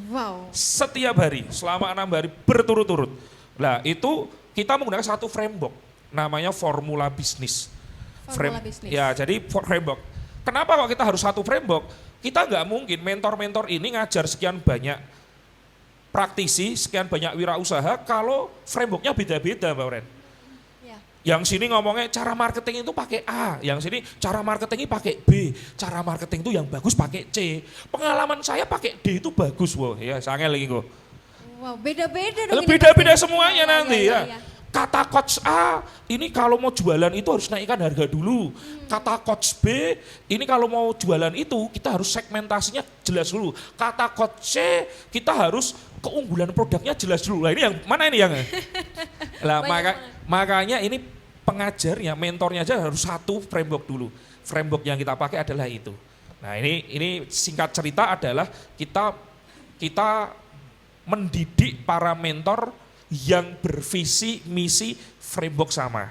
Wow. Setiap hari, selama 6 hari berturut-turut. Nah itu kita menggunakan satu framework, namanya formula bisnis. Formula bisnis. Ya jadi framework. Kenapa kok kita harus satu framework? Kita nggak mungkin mentor-mentor ini ngajar sekian banyak praktisi, sekian banyak wirausaha kalau frameworknya beda-beda Mbak Oren. Ya. Yang sini ngomongnya cara marketing itu pakai A, yang sini cara marketing ini pakai B, cara marketing itu yang bagus pakai C. Pengalaman saya pakai D itu bagus, wah ya sangat lagi kok. Wow, beda-beda dong. ini Beda-beda pasti. semuanya nanti ya. Ya. Kata coach A, ini kalau mau jualan itu harus naikkan harga dulu. Kata coach B, ini kalau mau jualan itu kita harus segmentasinya jelas dulu. Kata coach C, kita harus keunggulan produknya jelas dulu. Nah ini yang mana ini yang? Lah makanya ini pengajarnya, mentornya aja harus satu framework dulu. Framework yang kita pakai adalah itu. Nah ini singkat cerita adalah kita mendidik para mentor yang bervisi, misi, framework sama.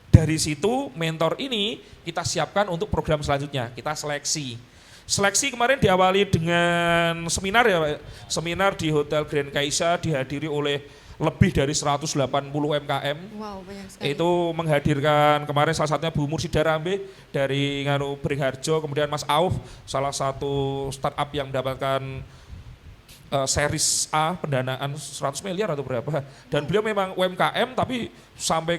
Dari situ mentor ini kita siapkan untuk program selanjutnya, kita seleksi. Seleksi kemarin diawali dengan seminar ya Pak. Seminar di Hotel Grand Kaisa dihadiri oleh lebih dari 180 UMKM. Wow, banyak sekali. Itu menghadirkan kemarin salah satunya Bu Mursida Rambe dari Beringharjo, kemudian Mas Auf, salah satu startup yang mendapatkan series A pendanaan 100 miliar atau berapa, dan beliau memang UMKM tapi sampai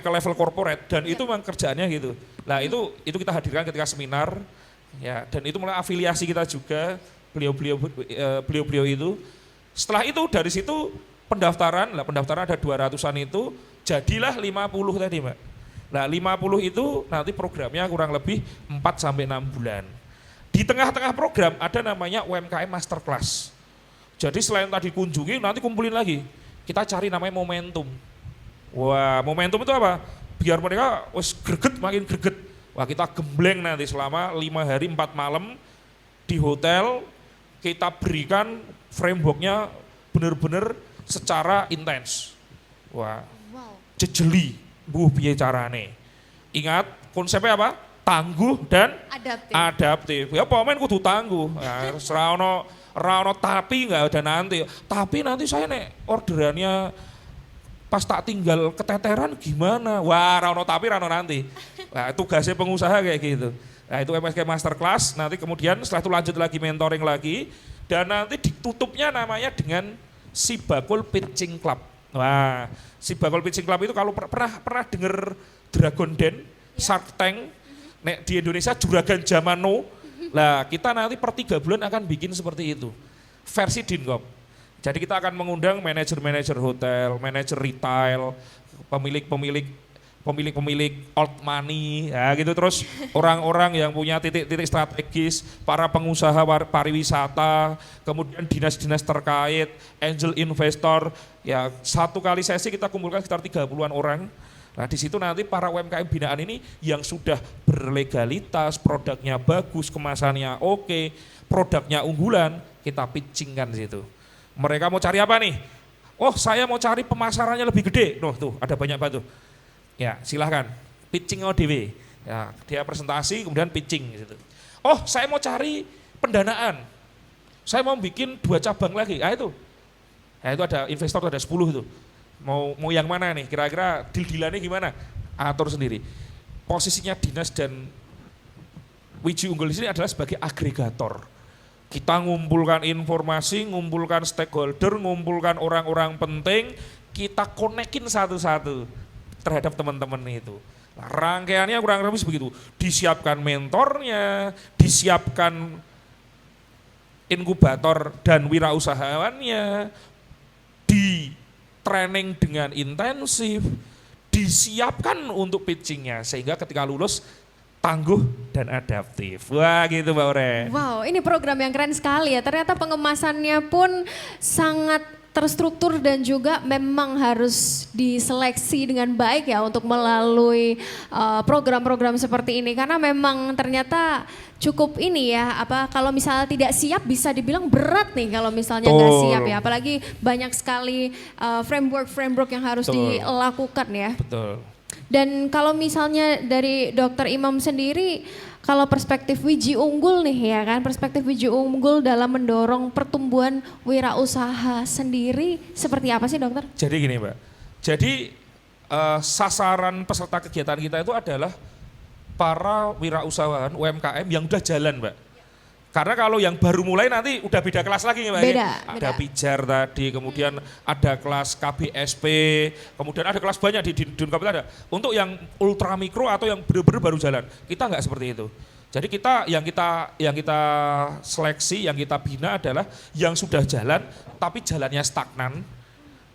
ke level corporate, dan itu memang kerjaannya gitu. Nah itu kita hadirkan ketika seminar ya, dan itu mulai afiliasi kita juga beliau itu. Setelah itu dari situ pendaftaran ada 200-an itu jadilah 50 tadi Mbak. Nah 50 itu nanti programnya kurang lebih 4 sampai 6 bulan. Di tengah-tengah program ada namanya UMKM Masterclass. Jadi selain tadi kunjungi, nanti kumpulin lagi. Kita cari namanya momentum. Wah, momentum itu apa? Biar mereka makin greget. Wah, kita gembleng nanti selama 5 hari 4 malam di hotel. Kita berikan frameworknya benar-benar secara intens. Wah, jejeli, piye carane. Ingat konsepnya apa? Tangguh dan adaptif. Ya pemain kudu tangguh. Nah, rano tapi nggak ada nanti. Tapi nanti saya nek orderannya pas tak tinggal keteteran gimana? Wah rano tapi rano nanti. Nah, tugasnya pengusaha kayak gitu. Nah itu MSK Masterclass. Nanti kemudian setelah itu lanjut lagi mentoring lagi. Dan nanti ditutupnya namanya dengan Sibakul Pitching Club. Wah Sibakul Pitching Club itu kalau pernah dengar Dragon Den, Shark Tank, nek di Indonesia Juragan Zaman Now. Lah kita nanti per 3 bulan akan bikin seperti itu. Versi Dinkop. Jadi kita akan mengundang manajer-manajer hotel, manajer retail, pemilik old money, ya gitu, terus orang-orang yang punya titik-titik strategis, para pengusaha pariwisata, kemudian dinas-dinas terkait, angel investor, ya satu kali sesi kita kumpulkan sekitar 30-an orang. Nah di situ nanti para UMKM binaan ini yang sudah berlegalitas, produknya bagus, kemasannya oke, produknya unggulan, kita pitchingkan di situ. Mereka mau cari apa nih? Oh saya mau cari pemasarannya lebih gede. Tuh ada banyak banget tuh. Ya, silahkan. Pitching ODW. Ya, dia presentasi kemudian pitching gitu. Oh, saya mau cari pendanaan. Saya mau bikin 2 cabang lagi. Ah itu. Nah, itu ada investor tuh, ada 10 itu. Mau yang mana nih? Kira-kira deal-dealannya gimana? Atur sendiri. Posisinya Dinas dan Wiji Unggul di sini adalah sebagai agregator. Kita ngumpulkan informasi, ngumpulkan stakeholder, ngumpulkan orang-orang penting, kita konekin satu-satu terhadap teman-teman itu. Nah, rangkaiannya kurang lebih begitu. Disiapkan mentornya, disiapkan inkubator dan wirausahawannya, di training dengan intensif, disiapkan untuk pitchingnya sehingga ketika lulus tangguh dan adaptif. Wah gitu Mbak Oren. Wow, ini program yang keren sekali ya. Ternyata pengemasannya pun sangat terstruktur dan juga memang harus diseleksi dengan baik ya untuk melalui program-program seperti ini. Karena memang ternyata cukup ini ya, kalau misalnya tidak siap bisa dibilang berat nih kalau misalnya nggak siap ya. Apalagi banyak sekali framework yang harus dilakukan ya. Betul. Dan kalau misalnya dari Dr. Imam sendiri, kalau perspektif Wiji Unggul nih ya kan, perspektif Wiji Unggul dalam mendorong pertumbuhan wirausaha sendiri seperti apa sih dokter? Jadi gini Mbak, jadi sasaran peserta kegiatan kita itu adalah para wirausahawan UMKM yang udah jalan Mbak. Karena kalau yang baru mulai nanti udah beda kelas lagi Mbak. Ada pijar tadi, kemudian ada kelas KBSP, kemudian ada kelas banyak di Dunkapit ada. Untuk yang ultra mikro atau yang benar-benar baru jalan, kita nggak seperti itu. Jadi kita yang kita seleksi, yang kita bina adalah yang sudah jalan tapi jalannya stagnan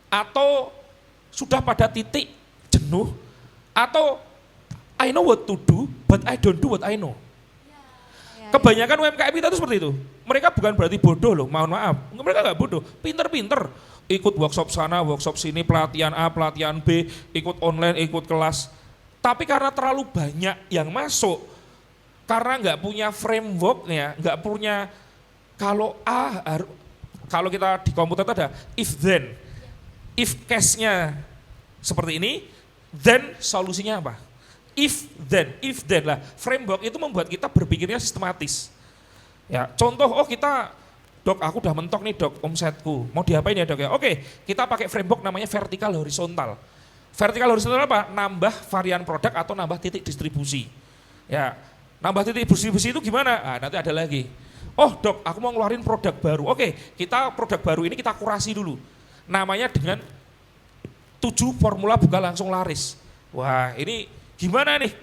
atau sudah pada titik jenuh atau I know what to do but I don't do what I know. Kebanyakan UMKM kita itu seperti itu. Mereka bukan berarti bodoh loh, mohon maaf. Mereka nggak bodoh, pinter-pinter. Ikut workshop sana, workshop sini, pelatihan A, pelatihan B, ikut online, ikut kelas. Tapi karena terlalu banyak yang masuk, karena nggak punya frameworknya, nggak punya kalau kita di komputer itu ada if then, if case-nya seperti ini, then solusinya apa? If then lah, framework itu membuat kita berpikirnya sistematis. Ya, contoh, dok aku udah mentok nih dok omsetku, mau diapain ya dok ya? Oke, kita pakai framework namanya vertikal horizontal. Vertikal horizontal apa? Nambah varian produk atau nambah titik distribusi. Ya, nambah titik distribusi itu gimana? Nanti ada lagi. Oh dok, aku mau ngeluarin produk baru. Oke, kita produk baru ini kita kurasi dulu. Namanya dengan 7 formula buka langsung laris. Wah, ini gimana nih?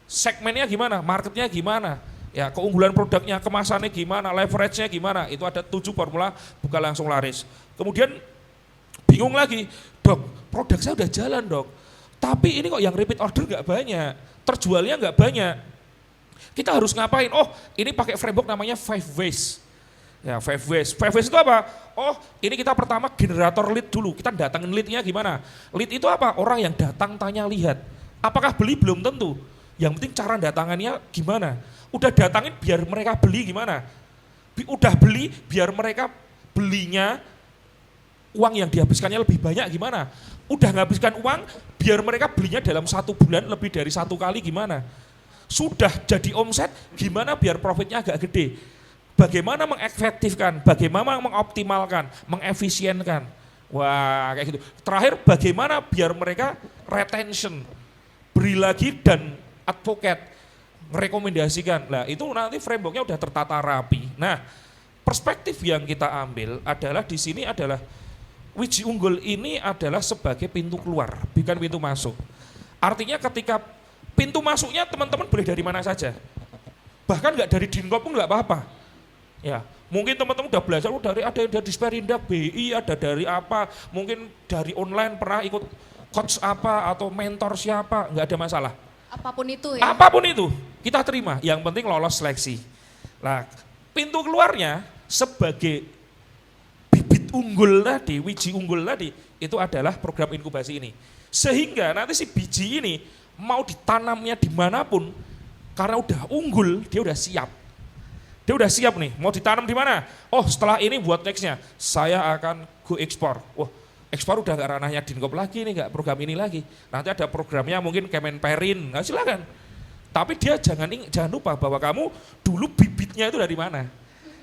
Segmennya gimana? Marketnya gimana? Ya, keunggulan produknya, kemasannya gimana? Leverage-nya gimana? Itu ada 7 formula buka langsung laris. Kemudian bingung lagi, dok, produk saya udah jalan dok. Tapi ini kok yang repeat order nggak banyak, terjualnya nggak banyak. Kita harus ngapain? Oh, ini pakai framework namanya 5 ways. Ya, 5 ways. 5 ways itu apa? Oh, ini kita pertama generator lead dulu. Kita datangin leadnya gimana? Lead itu apa? Orang yang datang tanya lihat. Apakah beli? Belum tentu. Yang penting cara datangannya gimana. Udah datangin biar mereka beli gimana. Udah beli biar mereka belinya uang yang dihabiskannya lebih banyak gimana. Udah nghabiskan uang biar mereka belinya dalam 1 bulan lebih dari 1 kali gimana. Sudah jadi omset gimana biar profitnya agak gede. Bagaimana mengefektifkan, bagaimana mengoptimalkan, mengefisienkan. Wah kayak gitu. Terakhir bagaimana biar mereka retention. Beri lagi dan advocate, merekomendasikan. Nah itu nanti frameworknya udah tertata rapi. Nah perspektif yang kita ambil adalah di sini adalah Wiji Unggul ini adalah sebagai pintu keluar, bukan pintu masuk. Artinya ketika pintu masuknya teman-teman boleh dari mana saja. Bahkan nggak dari Dinkop pun nggak apa-apa. Ya, mungkin teman-teman udah belajar ada yang dari Sperindak BI, ada dari apa, mungkin dari online pernah ikut coach apa atau mentor siapa, nggak ada masalah. Apapun itu ya? Apapun itu, kita terima. Yang penting lolos seleksi. Nah, pintu keluarnya sebagai bibit unggul tadi, wiji unggul tadi, itu adalah program inkubasi ini. Sehingga nanti si biji ini mau ditanamnya dimanapun, karena udah unggul, dia udah siap. Dia udah siap nih, mau ditanam di mana? Oh setelah ini buat nextnya, saya akan go ekspor. Wah, ekspor udah nggak ranahnya Dinkop lagi nih, nggak program ini lagi. Nanti ada programnya mungkin Kemenperin, nah silakan. Tapi dia jangan lupa bahwa kamu dulu bibitnya itu dari mana.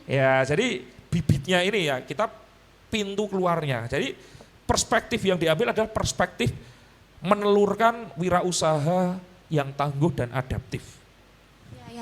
Ya, jadi bibitnya ini ya kita pintu keluarnya. Jadi perspektif yang diambil adalah perspektif menelurkan wirausaha yang tangguh dan adaptif.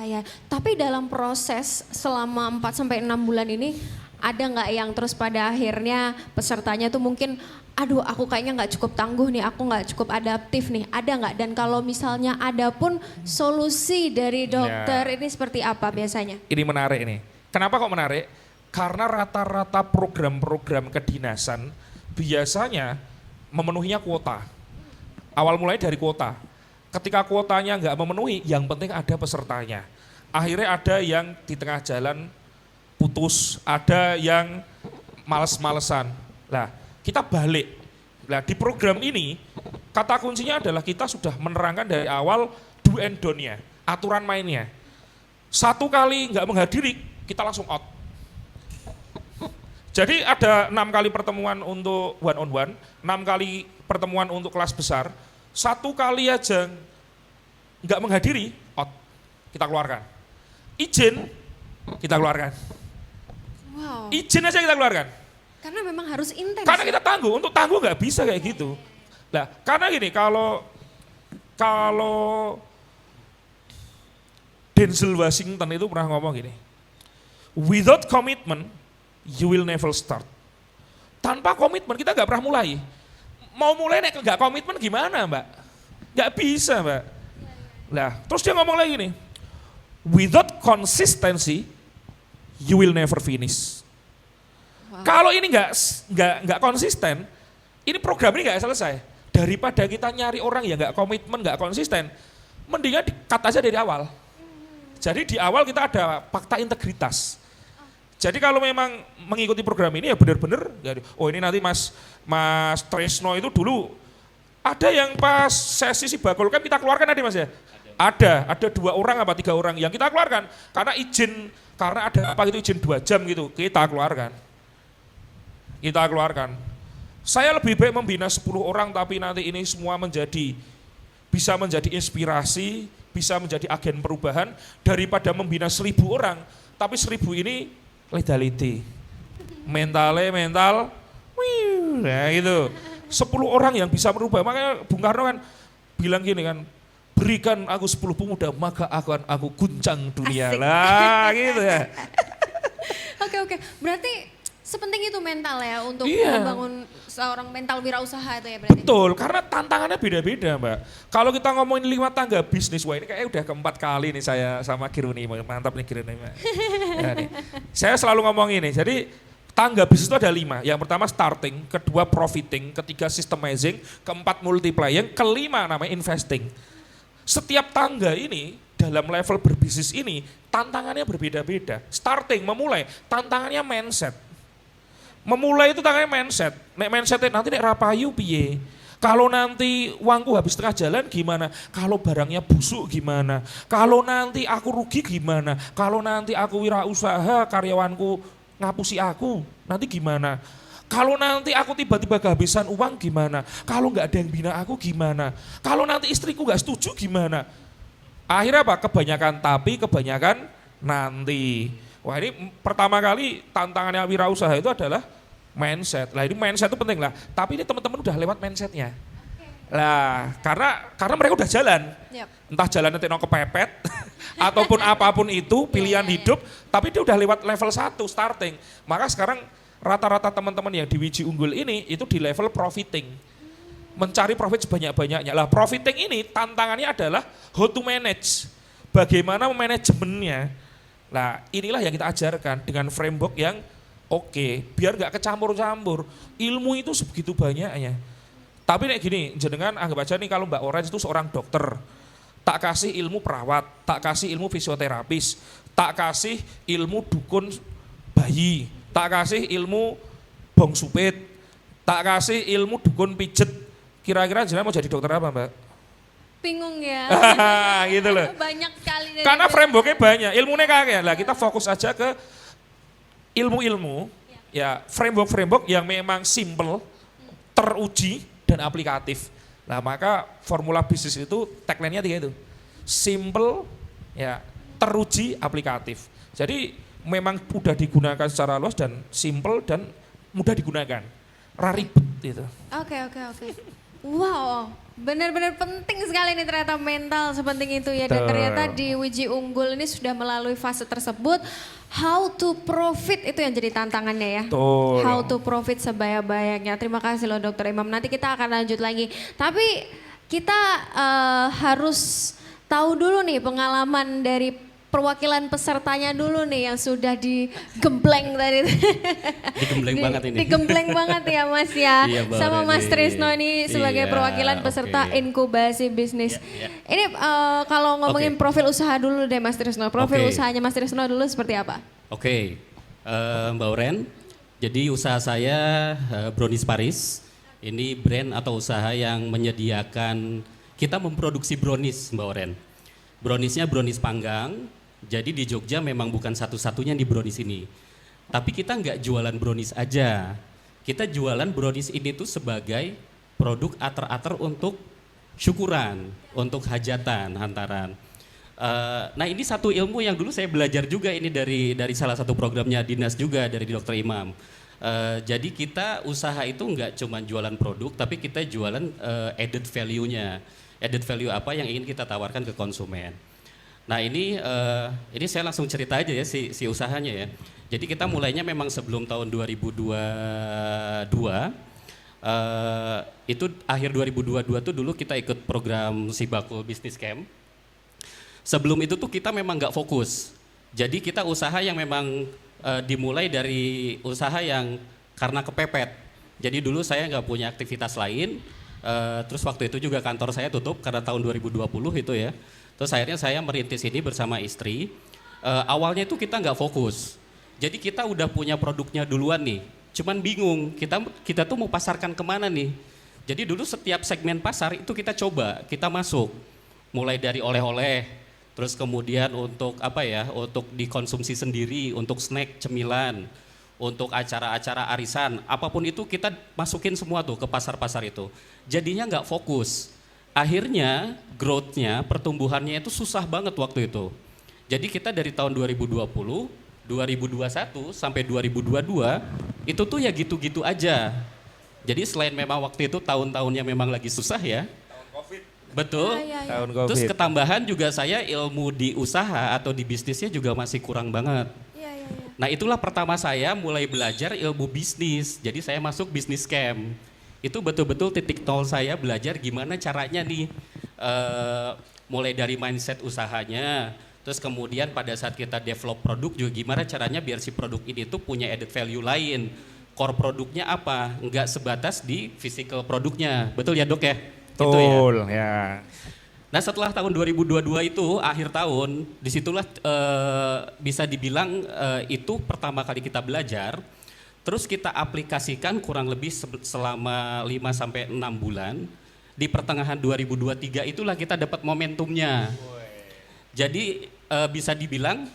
Ya. Tapi dalam proses selama 4 sampai 6 bulan ini ada nggak yang terus pada akhirnya pesertanya tuh mungkin aduh aku kayaknya nggak cukup tangguh nih, aku nggak cukup adaptif nih, ada nggak? Dan kalau misalnya ada pun solusi dari dokter ini seperti apa biasanya? Ini menarik ini. Kenapa kok menarik? Karena rata-rata program-program kedinasan biasanya memenuhinya kuota. Awal mulai dari kuota. Ketika kuotanya nggak memenuhi, yang penting ada pesertanya. Akhirnya ada yang di tengah jalan putus, ada yang males-malesan. Nah, kita balik. Nah, di program ini, kata kuncinya adalah kita sudah menerangkan dari awal do and don't-nya, aturan mainnya. 1 kali nggak menghadiri, kita langsung out. Jadi ada 6 kali pertemuan untuk one on one, 6 kali pertemuan untuk kelas besar, 1 kali aja nggak menghadiri, out, kita keluarkan. Izin, kita keluarkan. Wow. Izin aja kita keluarkan. Karena memang harus intens. Karena kita tangguh, untuk tangguh nggak bisa kayak gitu. Nah, karena gini, kalau Denzel Washington itu pernah ngomong gini, without commitment, you will never start. Tanpa komitmen kita nggak pernah mulai. Mau mulai nek nggak komitmen gimana, Mbak? Nggak bisa, Mbak. Nah, terus dia ngomong lagi nih, without consistency, you will never finish. Wow. Kalau ini nggak konsisten, ini program ini nggak selesai. Daripada kita nyari orang yang nggak komitmen, nggak konsisten, mendingan di-cut aja dari awal. Jadi di awal kita ada fakta integritas. Jadi kalau memang mengikuti program ini ya benar-benar, oh ini nanti Mas Tresno itu dulu ada yang pas sesi si bakul kan kita keluarkan tadi Mas ya? Ada 2 orang apa 3 orang yang kita keluarkan karena izin, karena ada apa gitu izin 2 jam gitu, kita keluarkan. Saya lebih baik membina 10 orang tapi nanti ini semua bisa menjadi inspirasi, bisa menjadi agen perubahan daripada membina 1000 orang tapi 1000 ini leda-lede. Mental, nah gitu. 10 orang yang bisa merubah, makanya Bung Karno kan bilang gini kan, berikan aku 10 pemuda maka aku guncang dunia. Lah gitu ya. Oke. Berarti sepenting itu mental ya untuk membangun seorang mental wirausaha itu ya berarti. Betul, karena tantangannya beda-beda Mbak. Kalau kita ngomongin 5 tangga bisnis, wah ini kayaknya udah keempat kali nih saya sama Kiruni, mantap nih Kiruni. Ya, nih. Saya selalu ngomong ini, jadi tangga bisnis itu ada 5. Yang pertama starting, kedua profiting, ketiga systemizing, keempat multiplying, kelima namanya investing. Setiap tangga ini dalam level berbisnis ini tantangannya berbeda-beda. Starting, memulai, tantangannya mindset. Memulai itu tangannya mindset. Nek mindsetnya nanti nek rapayu piye. Kalau nanti uangku habis tengah jalan gimana? Kalau barangnya busuk gimana? Kalau nanti aku rugi gimana? Kalau nanti aku wirausaha karyawanku ngapusi aku, nanti gimana? Kalau nanti aku tiba-tiba kehabisan uang gimana? Kalau nggak ada yang bina aku gimana? Kalau nanti istriku nggak setuju gimana? Akhirnya apa? Kebanyakan tapi, kebanyakan nanti. Wah ini pertama kali tantangannya wirausaha itu adalah mindset. Lah ini mindset itu penting lah. Tapi ini teman-teman udah lewat mindsetnya. Lah karena mereka udah jalan. Entah jalan nanti kepepet ataupun apapun itu pilihan hidup. Tapi dia udah lewat level 1 starting. Maka sekarang rata-rata teman-teman yang di Wiji Unggul ini itu di level profiting. Mencari profit sebanyak-banyaknya. Lah profiting ini tantangannya adalah how to manage. Bagaimana memanajemennya. Nah inilah yang kita ajarkan dengan framework yang oke, biar nggak kecampur-campur. Ilmu itu sebegitu banyaknya. Tapi nek gini, jenengan anggap aja nih kalau Mbak Orange itu seorang dokter, tak kasih ilmu perawat, tak kasih ilmu fisioterapis, tak kasih ilmu dukun bayi, tak kasih ilmu bong supit, tak kasih ilmu dukun pijet. Kira-kira jenengan mau jadi dokter apa Mbak? Bingung ya. Gitu loh. Banyak sekali. Karena frameworknya banyak, ilmunya kakek. Lah kita fokus aja ke ilmu-ilmu, ya framework-framework yang memang simple, teruji, dan aplikatif. Nah, maka formula bisnis itu tagline-nya 3 itu. Simple, ya, teruji, aplikatif. Jadi memang udah digunakan secara luas dan simple dan mudah digunakan. Raribet itu. Oke. Wow, benar-benar penting sekali nih ternyata mental sepenting itu ya. Dan Betul. ternyata di Wiji Unggul ini sudah melalui fase tersebut. How to profit itu yang jadi tantangannya ya. Betul. How to profit sebaya-bayanya. Terima kasih loh Dokter Imam. Nanti kita akan lanjut lagi. Tapi kita harus tahu dulu nih pengalaman dari perwakilan pesertanya dulu nih yang sudah digembleng tadi. Digembleng banget ini. Digembleng banget ya Mas ya. Iya, Mbak Sama Mas Reni. Trisno ini sebagai Iya, perwakilan peserta oke. inkubasi bisnis. Iya. Ini kalau ngomongin Oke. profil usaha dulu deh Mas Trisno. Profil Oke. usahanya Mas Trisno dulu seperti apa? Oke, Mbak Oren. Jadi usaha saya Brownies Paris. Ini brand atau usaha yang menyediakan, kita memproduksi brownies Mbak Oren. Browniesnya brownies panggang. Jadi di Jogja memang bukan satu-satunya di brownies ini. Tapi kita nggak jualan brownies aja. Kita jualan brownies ini tuh sebagai produk ater-ater untuk syukuran, untuk hajatan, hantaran. Nah ini satu ilmu yang dulu saya belajar juga ini dari salah satu programnya Dinas juga, dari Dokter Imam. Jadi kita usaha itu nggak cuma jualan produk, tapi kita jualan added value-nya. Added value apa yang ingin kita tawarkan ke konsumen. Nah ini saya langsung cerita aja ya si usahanya ya. Jadi kita mulainya memang sebelum tahun 2022, itu akhir 2022 tuh dulu kita ikut program Sibakul Business Camp. Sebelum itu tuh kita memang nggak fokus. Jadi kita usaha yang memang dimulai dari usaha yang karena kepepet. Jadi dulu saya nggak punya aktivitas lain. Terus waktu itu juga kantor saya tutup karena tahun 2020 itu ya. Terus akhirnya saya merintis ini bersama istri. Awalnya itu kita nggak fokus. Jadi kita udah punya produknya duluan nih. Cuman bingung, kita tuh mau pasarkan kemana nih. Jadi dulu setiap segmen pasar itu kita coba, kita masuk. Mulai dari oleh-oleh, terus kemudian untuk untuk dikonsumsi sendiri, untuk snack, cemilan, untuk acara-acara arisan, apapun itu kita masukin semua tuh ke pasar-pasar itu. Jadinya nggak fokus. Akhirnya growth-nya, pertumbuhannya itu susah banget waktu itu. Jadi kita dari tahun 2020, 2021 sampai 2022 itu tuh ya gitu-gitu aja. Jadi selain memang waktu itu tahun-tahunnya memang lagi susah ya. Tahun Covid. Betul. Tahun Covid. Terus ketambahan juga saya ilmu di usaha atau di bisnisnya juga masih kurang banget. Nah itulah pertama saya mulai belajar ilmu bisnis. Jadi saya masuk bisnis camp. Itu betul-betul titik nol saya belajar gimana caranya nih mulai dari mindset usahanya, terus kemudian pada saat kita develop produk juga gimana caranya biar si produk ini tuh punya added value lain, core produknya apa, nggak sebatas di physical produknya, betul ya dok ya? Itu ya. Betul ya. Nah setelah tahun 2022 itu akhir tahun, disitulah bisa dibilang itu pertama kali kita belajar. Terus kita aplikasikan kurang lebih selama 5-6 bulan. Di pertengahan 2023 itulah kita dapat momentumnya. Jadi bisa dibilang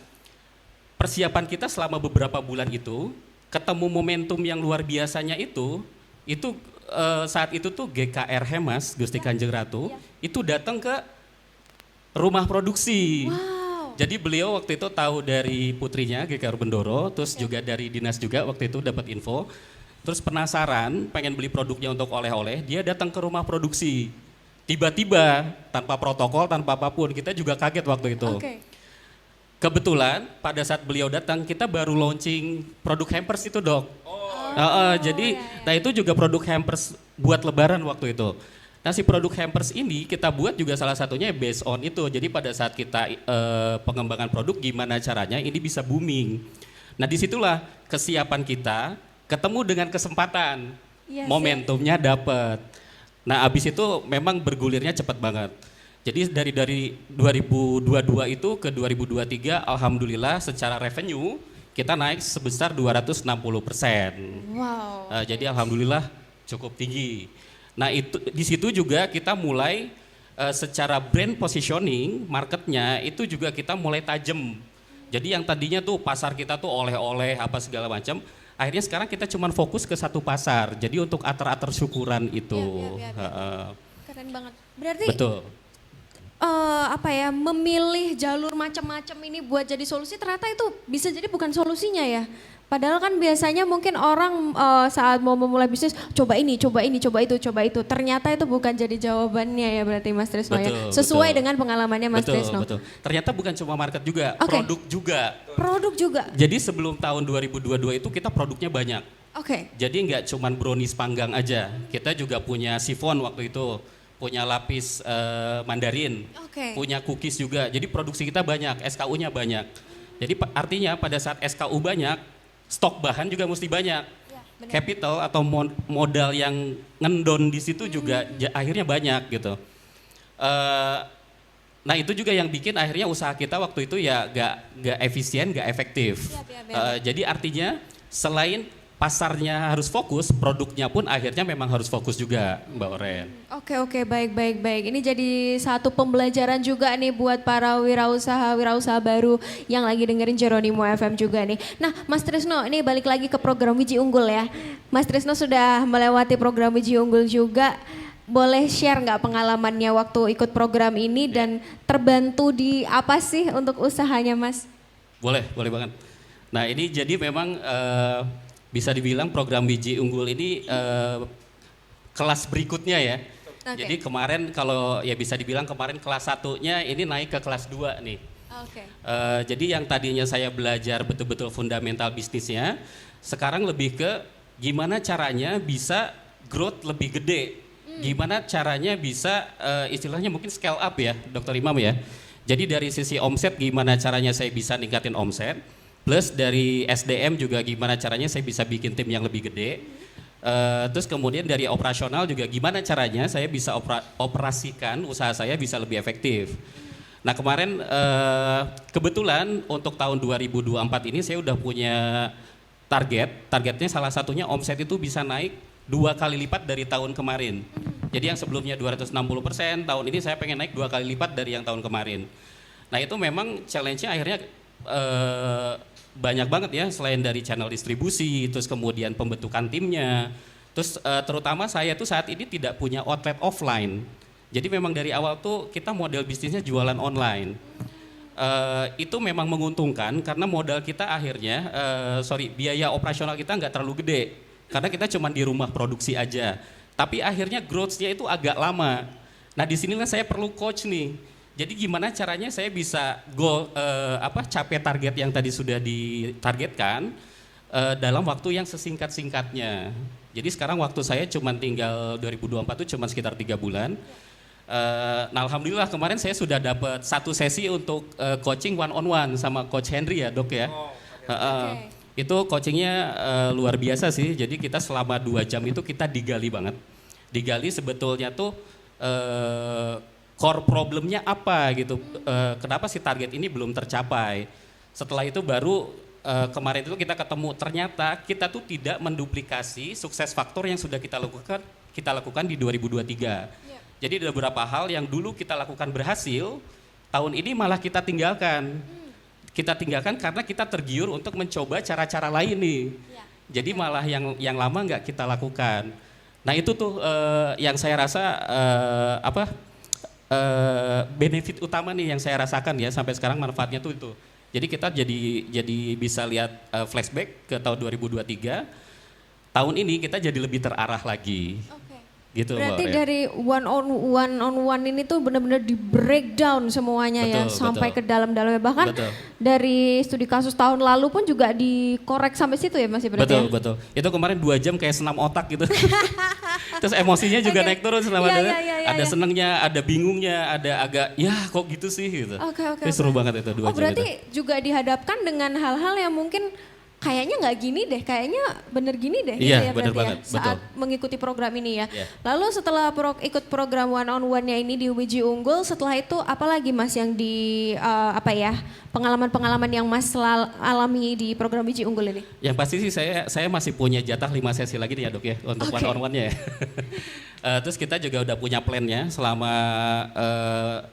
persiapan kita selama beberapa bulan itu, ketemu momentum yang luar biasanya itu saat itu tuh GKR Hemas, Gusti Kanjeng Ratu, itu datang ke rumah produksi. Wow. Jadi beliau waktu itu tahu dari putrinya GKR Bendoro, terus juga dari dinas juga waktu itu dapat info. Terus penasaran, pengen beli produknya untuk oleh-oleh, dia datang ke rumah produksi. Tiba-tiba, tanpa protokol, tanpa apapun, kita juga kaget waktu itu. Oke. Kebetulan pada saat beliau datang, kita baru launching produk hampers itu dok. Jadi, nah itu juga produk hampers buat lebaran waktu itu. Nah si produk hampers ini kita buat juga salah satunya based on itu. Jadi pada saat kita pengembangan produk gimana caranya ini bisa booming. Nah disitulah kesiapan kita ketemu dengan kesempatan. Yes, momentumnya dapat. Nah abis itu memang bergulirnya cepat banget. Jadi dari 2022 itu ke 2023 alhamdulillah secara revenue kita naik sebesar 260%. Wow. Jadi alhamdulillah cukup tinggi. Nah itu di situ juga kita mulai secara brand positioning marketnya itu juga kita mulai tajam. Jadi yang tadinya tuh pasar kita tuh oleh-oleh apa segala macam, Akhirnya sekarang kita cuma fokus ke satu pasar. Jadi untuk ater-ater syukuran itu. Iya. Keren banget. Berarti Betul. apa ya, memilih jalur macam-macam ini buat jadi solusi ternyata itu bisa jadi bukan solusinya ya. Padahal kan biasanya mungkin orang saat mau memulai bisnis coba ini, coba itu. Ternyata itu bukan jadi jawabannya ya berarti Mas Trisno ya. Sesuai dengan pengalamannya Mas Trisno. Betul. Ternyata bukan cuma market juga, Oke. produk juga. Produk juga. Jadi sebelum tahun 2022 itu kita produknya banyak. Oke. Jadi nggak cuma brownies panggang aja. Kita juga punya sifon waktu itu, punya lapis mandarin, Oke. punya cookies juga. Jadi produksi kita banyak, SKU-nya banyak. Jadi artinya pada saat SKU banyak, stok bahan juga mesti banyak. Ya, benar. Capital atau modal yang ngendon di situ juga akhirnya banyak gitu. Nah itu juga yang bikin akhirnya usaha kita waktu itu ya gak efisien, gak efektif. Ya. Jadi artinya selain pasarnya harus fokus, produknya pun akhirnya memang harus fokus juga, Mbak Oren. Oke, baik. Ini jadi satu pembelajaran juga nih buat para wirausaha baru yang lagi dengerin Jeronimo FM juga nih. Nah, Mas Trisno, ini balik lagi ke program Wiji Unggul ya. Mas Trisno sudah melewati program Wiji Unggul juga. Boleh share nggak pengalamannya waktu ikut program ini dan terbantu di apa sih untuk usahanya, Mas? Boleh banget. Nah ini jadi memang bisa dibilang program Wiji Unggul ini kelas berikutnya ya. Oke. Jadi kemarin kalau ya bisa dibilang kemarin kelas 1-nya ini naik ke kelas 2 nih. Oke. Jadi yang tadinya saya belajar betul-betul fundamental bisnisnya, sekarang lebih ke gimana caranya bisa growth lebih gede. Gimana caranya bisa istilahnya mungkin scale up ya, Dokter Imam ya. Jadi dari sisi omset gimana caranya saya bisa ningkatin omset. Plus dari SDM juga gimana caranya saya bisa bikin tim yang lebih gede. Terus kemudian dari operasional juga gimana caranya saya bisa operasikan usaha saya bisa lebih efektif. Nah kemarin kebetulan untuk tahun 2024 ini saya udah punya targetnya salah satunya omset itu bisa naik 2 kali lipat dari tahun kemarin. Jadi yang sebelumnya 260%, tahun ini saya pengen naik 2 kali lipat dari yang tahun kemarin. Nah itu memang challenge-nya akhirnya banyak banget ya, selain dari channel distribusi, terus kemudian pembentukan timnya, terus terutama saya tuh saat ini tidak punya outlet offline. Jadi memang dari awal tuh kita model bisnisnya jualan online. Itu memang menguntungkan karena modal kita akhirnya, biaya operasional kita nggak terlalu gede. Karena kita cuma di rumah produksi aja. Tapi akhirnya growth-nya itu agak lama. Nah disinilah saya perlu coach nih. Jadi gimana caranya saya bisa capai target yang tadi sudah ditargetkan dalam waktu yang sesingkat-singkatnya. Jadi sekarang waktu saya cuma tinggal 2024 itu cuma sekitar 3 bulan. Nah alhamdulillah kemarin saya sudah dapat 1 sesi untuk coaching one on one sama Coach Henry ya dok ya. Itu coachingnya luar biasa sih. Jadi kita selama 2 jam itu kita digali banget. Digali sebetulnya tuh core problemnya apa gitu, kenapa si target ini belum tercapai. Setelah itu baru kemarin itu kita ketemu ternyata kita tuh tidak menduplikasi sukses faktor yang sudah kita lakukan di 2023. Jadi ada beberapa hal yang dulu kita lakukan berhasil, tahun ini malah kita tinggalkan. Kita tinggalkan karena kita tergiur untuk mencoba cara-cara lain nih. Jadi malah yang lama nggak kita lakukan. Nah itu tuh yang saya rasa benefit utama nih yang saya rasakan ya sampai sekarang manfaatnya tuh itu. Jadi kita jadi bisa lihat flashback ke tahun 2023. Tahun ini kita jadi lebih terarah lagi. Gitu, berarti Mbak, dari one on one ini tuh benar-benar di breakdown semuanya ya sampai ke dalam-dalamnya, bahkan dari studi kasus tahun lalu pun juga dikorek sampai situ ya masih berarti. Betul. Itu kemarin 2 jam kayak senam otak gitu. Terus emosinya juga naik turun selama ada senengnya, ada bingungnya, ada agak ya kok gitu sih gitu. Itu seru banget itu 2 jam. Berarti itu juga dihadapkan dengan hal-hal yang mungkin kayaknya nggak gini deh, kayaknya bener gini deh. Iya, gitu ya, bener berarti banget, ya, saat betul. mengikuti program ini ya. Iya. Lalu setelah ikut program one on one-nya ini di Wiji Unggul, setelah itu apa lagi Mas yang pengalaman-pengalaman yang Mas alami di program Wiji Unggul ini? Yang pasti sih saya masih punya jatah 5 sesi lagi nih ya dok ya untuk one on one-nya ya. Terus kita juga udah punya plan-nya selama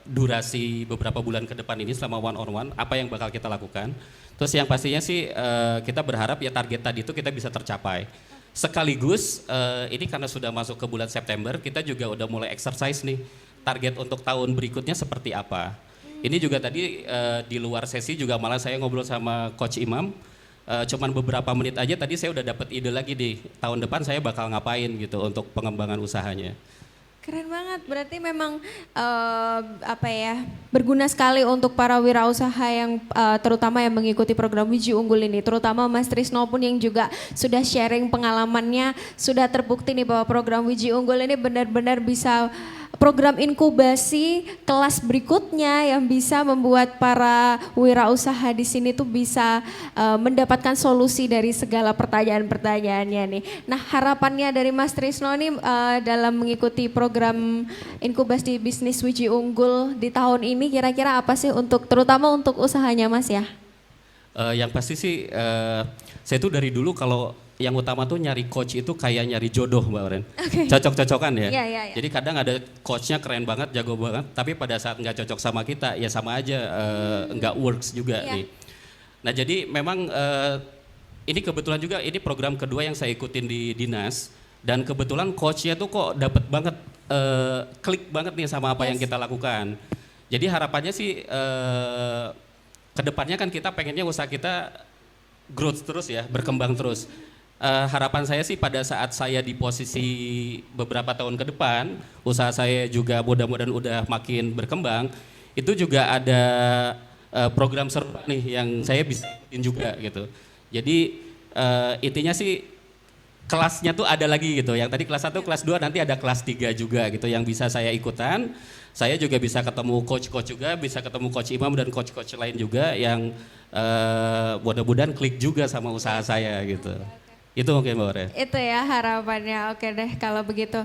durasi beberapa bulan ke depan ini selama one on one, apa yang bakal kita lakukan. Terus yang pastinya sih kita berharap ya target tadi itu kita bisa tercapai. Sekaligus ini karena sudah masuk ke bulan September, kita juga udah mulai exercise nih. Target untuk tahun berikutnya seperti apa. Ini juga tadi di luar sesi juga malah saya ngobrol sama Coach Imam. Cuman beberapa menit aja tadi saya udah dapat ide lagi di tahun depan saya bakal ngapain gitu untuk pengembangan usahanya. Keren banget, berarti memang berguna sekali untuk para wirausaha yang terutama yang mengikuti program Wiji Unggul ini, terutama Mas Trisno pun yang juga sudah sharing pengalamannya, sudah terbukti nih bahwa program Wiji Unggul ini benar-benar bisa program inkubasi kelas berikutnya yang bisa membuat para wirausaha di sini tuh bisa mendapatkan solusi dari segala pertanyaan-pertanyaannya nih. Nah, harapannya dari Mas Trisno nih dalam mengikuti program inkubasi bisnis Wiji Unggul di tahun ini kira-kira apa sih terutama untuk usahanya Mas ya? Yang pasti sih saya tuh dari dulu kalau yang utama tuh nyari coach itu kayak nyari jodoh Mbak Oren. Okay. Cocok-cocokan ya. Yeah. Jadi kadang ada coachnya keren banget, jago banget, tapi pada saat nggak cocok sama kita ya sama aja nggak works juga nih. Nah jadi memang ini kebetulan juga ini program kedua yang saya ikutin di dinas dan kebetulan coachnya tuh kok dapet banget klik banget nih sama apa yang kita lakukan. Jadi harapannya sih kedepannya kan kita pengennya usaha kita growth terus ya, berkembang terus. Harapan saya sih pada saat saya di posisi beberapa tahun ke depan, usaha saya juga mudah-mudahan udah makin berkembang, itu juga ada program serupa nih yang saya bisa ikutin juga gitu. Jadi intinya sih kelasnya tuh ada lagi gitu, yang tadi kelas 1, kelas 2, nanti ada kelas 3 juga gitu yang bisa saya ikutan. Saya juga bisa ketemu coach-coach juga, bisa ketemu coach Imam dan coach-coach lain juga yang mudah-mudahan klik juga sama usaha saya gitu. Itu mungkin Mbak Oren. Itu ya harapannya, oke deh kalau begitu.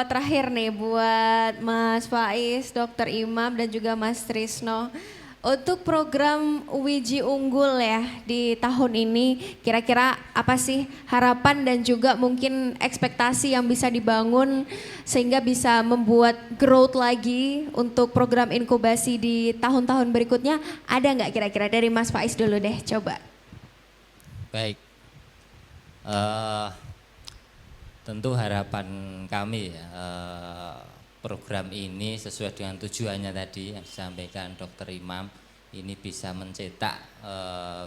Terakhir nih buat Mas Faiz, Dr. Imam dan juga Mas Trisno. Untuk program Wiji Unggul ya di tahun ini kira-kira apa sih harapan dan juga mungkin ekspektasi yang bisa dibangun sehingga bisa membuat growth lagi untuk program inkubasi di tahun-tahun berikutnya, ada nggak kira-kira? Dari Mas Faiz dulu deh, coba. Baik. Tentu harapan kami program ini sesuai dengan tujuannya tadi yang disampaikan Dr. Imam, ini bisa mencetak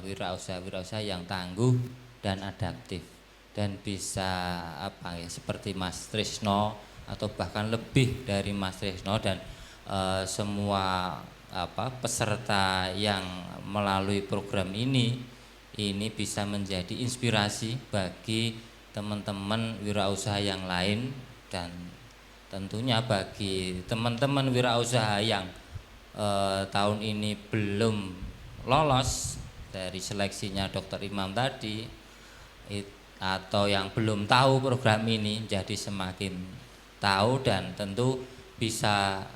wirausaha-wirausaha yang tangguh dan adaptif dan bisa seperti Mas Trisno atau bahkan lebih dari Mas Trisno dan semua peserta yang melalui program ini bisa menjadi inspirasi bagi teman-teman wirausaha yang lain dan tentunya bagi teman-teman wirausaha yang tahun ini belum lolos dari seleksinya Dr. Imam tadi atau yang belum tahu program ini jadi semakin tahu dan tentu bisa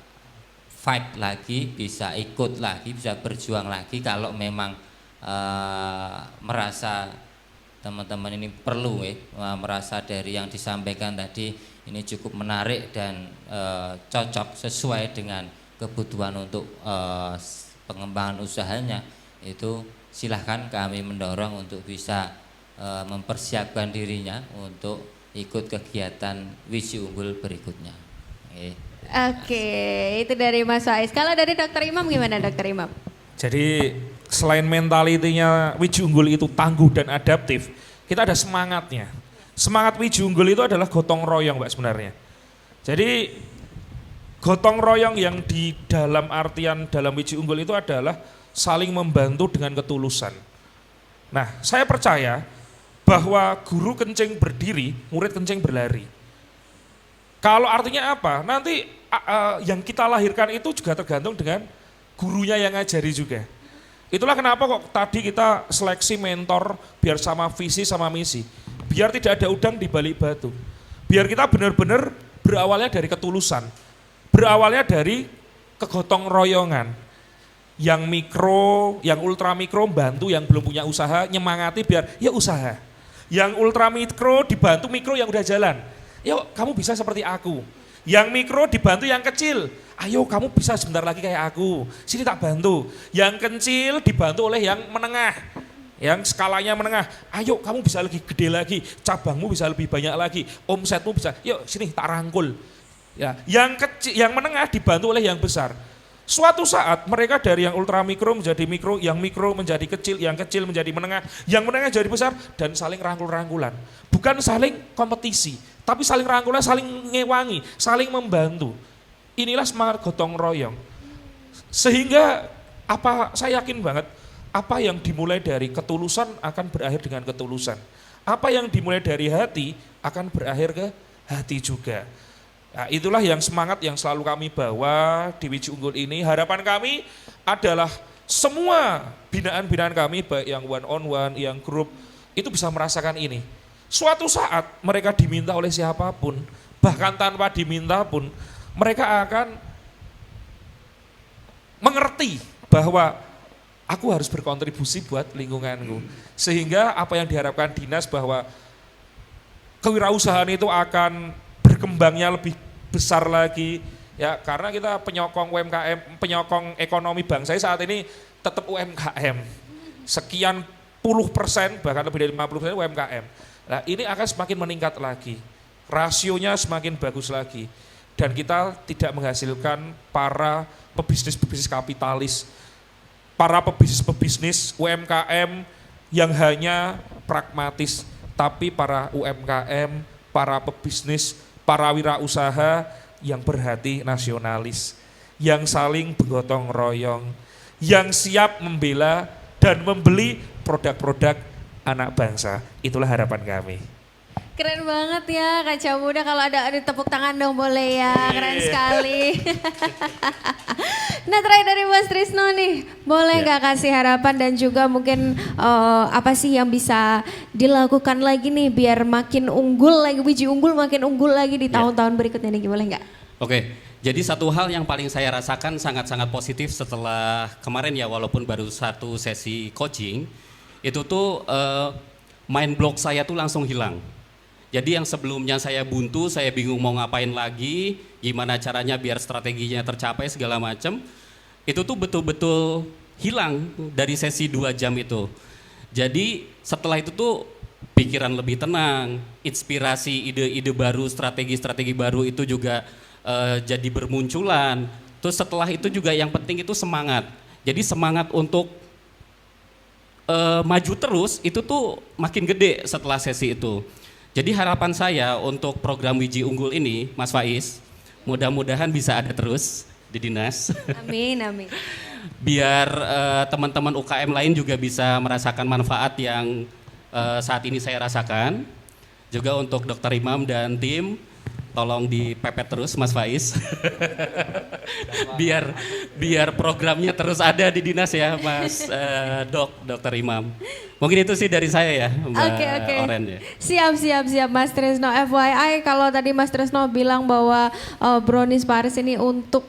fight lagi, bisa ikut lagi, bisa berjuang lagi kalau memang merasa teman-teman ini perlu merasa dari yang disampaikan tadi ini cukup menarik dan cocok sesuai dengan kebutuhan untuk pengembangan usahanya, itu silahkan kami mendorong untuk bisa mempersiapkan dirinya untuk ikut kegiatan Wiji Unggul berikutnya. Oke, itu dari Mas Faiz. Kalau dari Dr. Imam gimana Dr. Imam? Jadi selain mentalitinya Wiji Unggul itu tangguh dan adaptif, kita ada semangatnya. Semangat Wiji Unggul itu adalah gotong royong Mbak sebenarnya. Jadi gotong royong yang di dalam artian dalam Wiji Unggul itu adalah saling membantu dengan ketulusan. Nah, saya percaya bahwa guru kencing berdiri, murid kencing berlari. Kalau artinya apa? Nanti yang kita lahirkan itu juga tergantung dengan gurunya yang ngajari juga. Itulah kenapa kok tadi kita seleksi mentor biar sama visi sama misi. Biar tidak ada udang di balik batu. Biar kita benar-benar berawalnya dari ketulusan. Berawalnya dari kegotong royongan. Yang mikro, yang ultra mikro bantu yang belum punya usaha, nyemangati biar ya usaha. Yang ultra mikro dibantu mikro yang udah jalan. Yuk kamu bisa seperti aku. Yang mikro dibantu yang kecil. Ayo kamu bisa sebentar lagi kayak aku, sini tak bantu. Yang kecil dibantu oleh yang menengah. Yang skalanya menengah, ayo kamu bisa lebih gede lagi, cabangmu bisa lebih banyak lagi, omsetmu bisa, yuk sini tak rangkul. Ya, yang kecil, yang menengah dibantu oleh yang besar. Suatu saat mereka dari yang ultra mikro menjadi mikro, yang mikro menjadi kecil, yang kecil menjadi menengah, yang menengah jadi besar dan saling rangkul-rangkulan. Bukan saling kompetisi, tapi saling rangkulan, saling ngewangi, saling membantu. Inilah semangat gotong royong. Sehingga saya yakin banget apa yang dimulai dari ketulusan akan berakhir dengan ketulusan. Apa yang dimulai dari hati akan berakhir ke hati juga. Nah, itulah yang semangat yang selalu kami bawa di Wiji Unggul ini. Harapan kami adalah semua binaan-binaan kami, baik yang one on one, yang grup, itu bisa merasakan ini. Suatu saat mereka diminta oleh siapapun, bahkan tanpa diminta pun, mereka akan mengerti bahwa aku harus berkontribusi buat lingkunganku. Sehingga apa yang diharapkan dinas bahwa kewirausahaan itu akan berkembangnya lebih besar lagi. Ya, karena kita penyokong UMKM, penyokong ekonomi bangsa saat ini tetap UMKM. Sekian puluh persen, bahkan lebih dari 50% UMKM. Nah, ini akan semakin meningkat lagi. Rasionya semakin bagus lagi. Dan kita tidak menghasilkan para pebisnis-pebisnis kapitalis, para pebisnis UMKM yang hanya pragmatis, tapi para UMKM, para pebisnis, para wirausaha yang berhati nasionalis, yang saling bergotong royong, yang siap membela dan membeli produk-produk anak bangsa. Itulah harapan kami. Keren banget ya Kaca Muda, kalau ada tepuk tangan dong boleh ya, keren sekali. Nah terakhir dari Mas Trisno nih, boleh nggak kasih harapan dan juga mungkin apa sih yang bisa dilakukan lagi nih biar makin unggul lagi, Wiji Unggul makin unggul lagi di tahun-tahun berikutnya nih, boleh nggak? Oke, jadi satu hal yang paling saya rasakan sangat-sangat positif setelah kemarin ya, walaupun baru satu sesi coaching, itu tuh mind block saya tuh langsung hilang. Jadi yang sebelumnya saya buntu, saya bingung mau ngapain lagi, gimana caranya biar strateginya tercapai segala macam, itu tuh betul-betul hilang dari sesi 2 jam itu. Jadi setelah itu tuh pikiran lebih tenang, inspirasi, ide-ide baru, strategi-strategi baru itu juga jadi bermunculan. Terus setelah itu juga yang penting itu semangat. Jadi semangat untuk maju terus itu tuh makin gede setelah sesi itu. Jadi harapan saya untuk program Wiji Unggul ini, Mas Faiz, mudah-mudahan bisa ada terus di dinas. Amin, amin. Biar teman-teman UKM lain juga bisa merasakan manfaat yang saat ini saya rasakan. Juga untuk Dr. Imam dan tim, tolong dipepet terus Mas Faiz. biar programnya terus ada di dinas ya Mas Dr. Imam. Mungkin itu sih dari saya ya Mbak Oren ya. Siap Mas Trisno. FYI kalau tadi Mas Trisno bilang bahwa Brownies Paris ini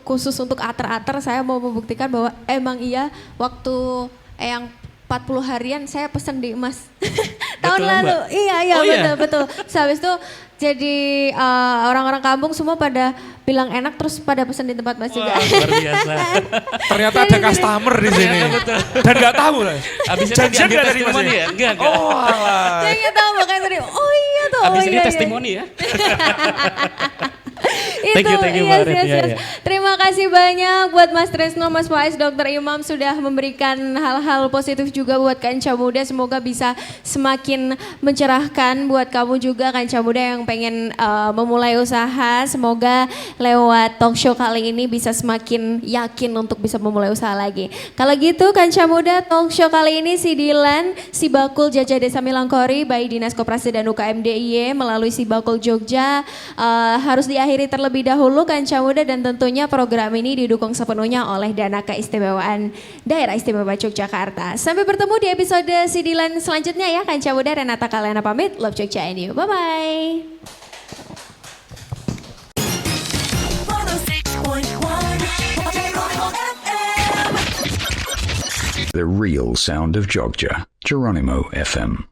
khusus untuk ater-ater, saya mau membuktikan bahwa emang iya waktu yang 40 harian saya pesen di Emas tahun lalu. Mbak? Iya betul. Habis itu jadi orang-orang kampung semua pada bilang enak, terus pada pesen di tempat Mas juga. Luar biasa. Ternyata ada customer di sini. Dan nggak tahu lah. Abis itu Janjian diambil nggak dari Mas testimoni ya? ya? Enggak. Oh alah. Saya nggak tahu makanya tadi. Oh iya tuh. Abis oh, ini iya, testimoni ya. Itu, Thank you Mbak Ren. yes. Terima kasih banyak buat Mas Trisno, Mas Faiz, Dr. Imam sudah memberikan hal-hal positif juga buat Kanca Muda. Semoga bisa semakin mencerahkan buat kamu juga Kanca Muda yang pengen memulai usaha. Semoga lewat talk show kali ini bisa semakin yakin untuk bisa memulai usaha lagi. Kalau gitu Kanca Muda, talk show kali ini Sidilan, Sibakul Jajah Desa Milangkori by Dinas Koperasi dan UKM DIY melalui Sibakul Jogja harus diakhiri terlebih dahulu Kanca Muda, dan tentunya program ini didukung sepenuhnya oleh dana keistimewaan Daerah Istimewa Yogyakarta. Sampai bertemu di episode Sidilan selanjutnya ya Kanca Muda. Renata Kalena pamit, love Jogja and you. Bye bye. The real sound of Jogja, Geronimo FM.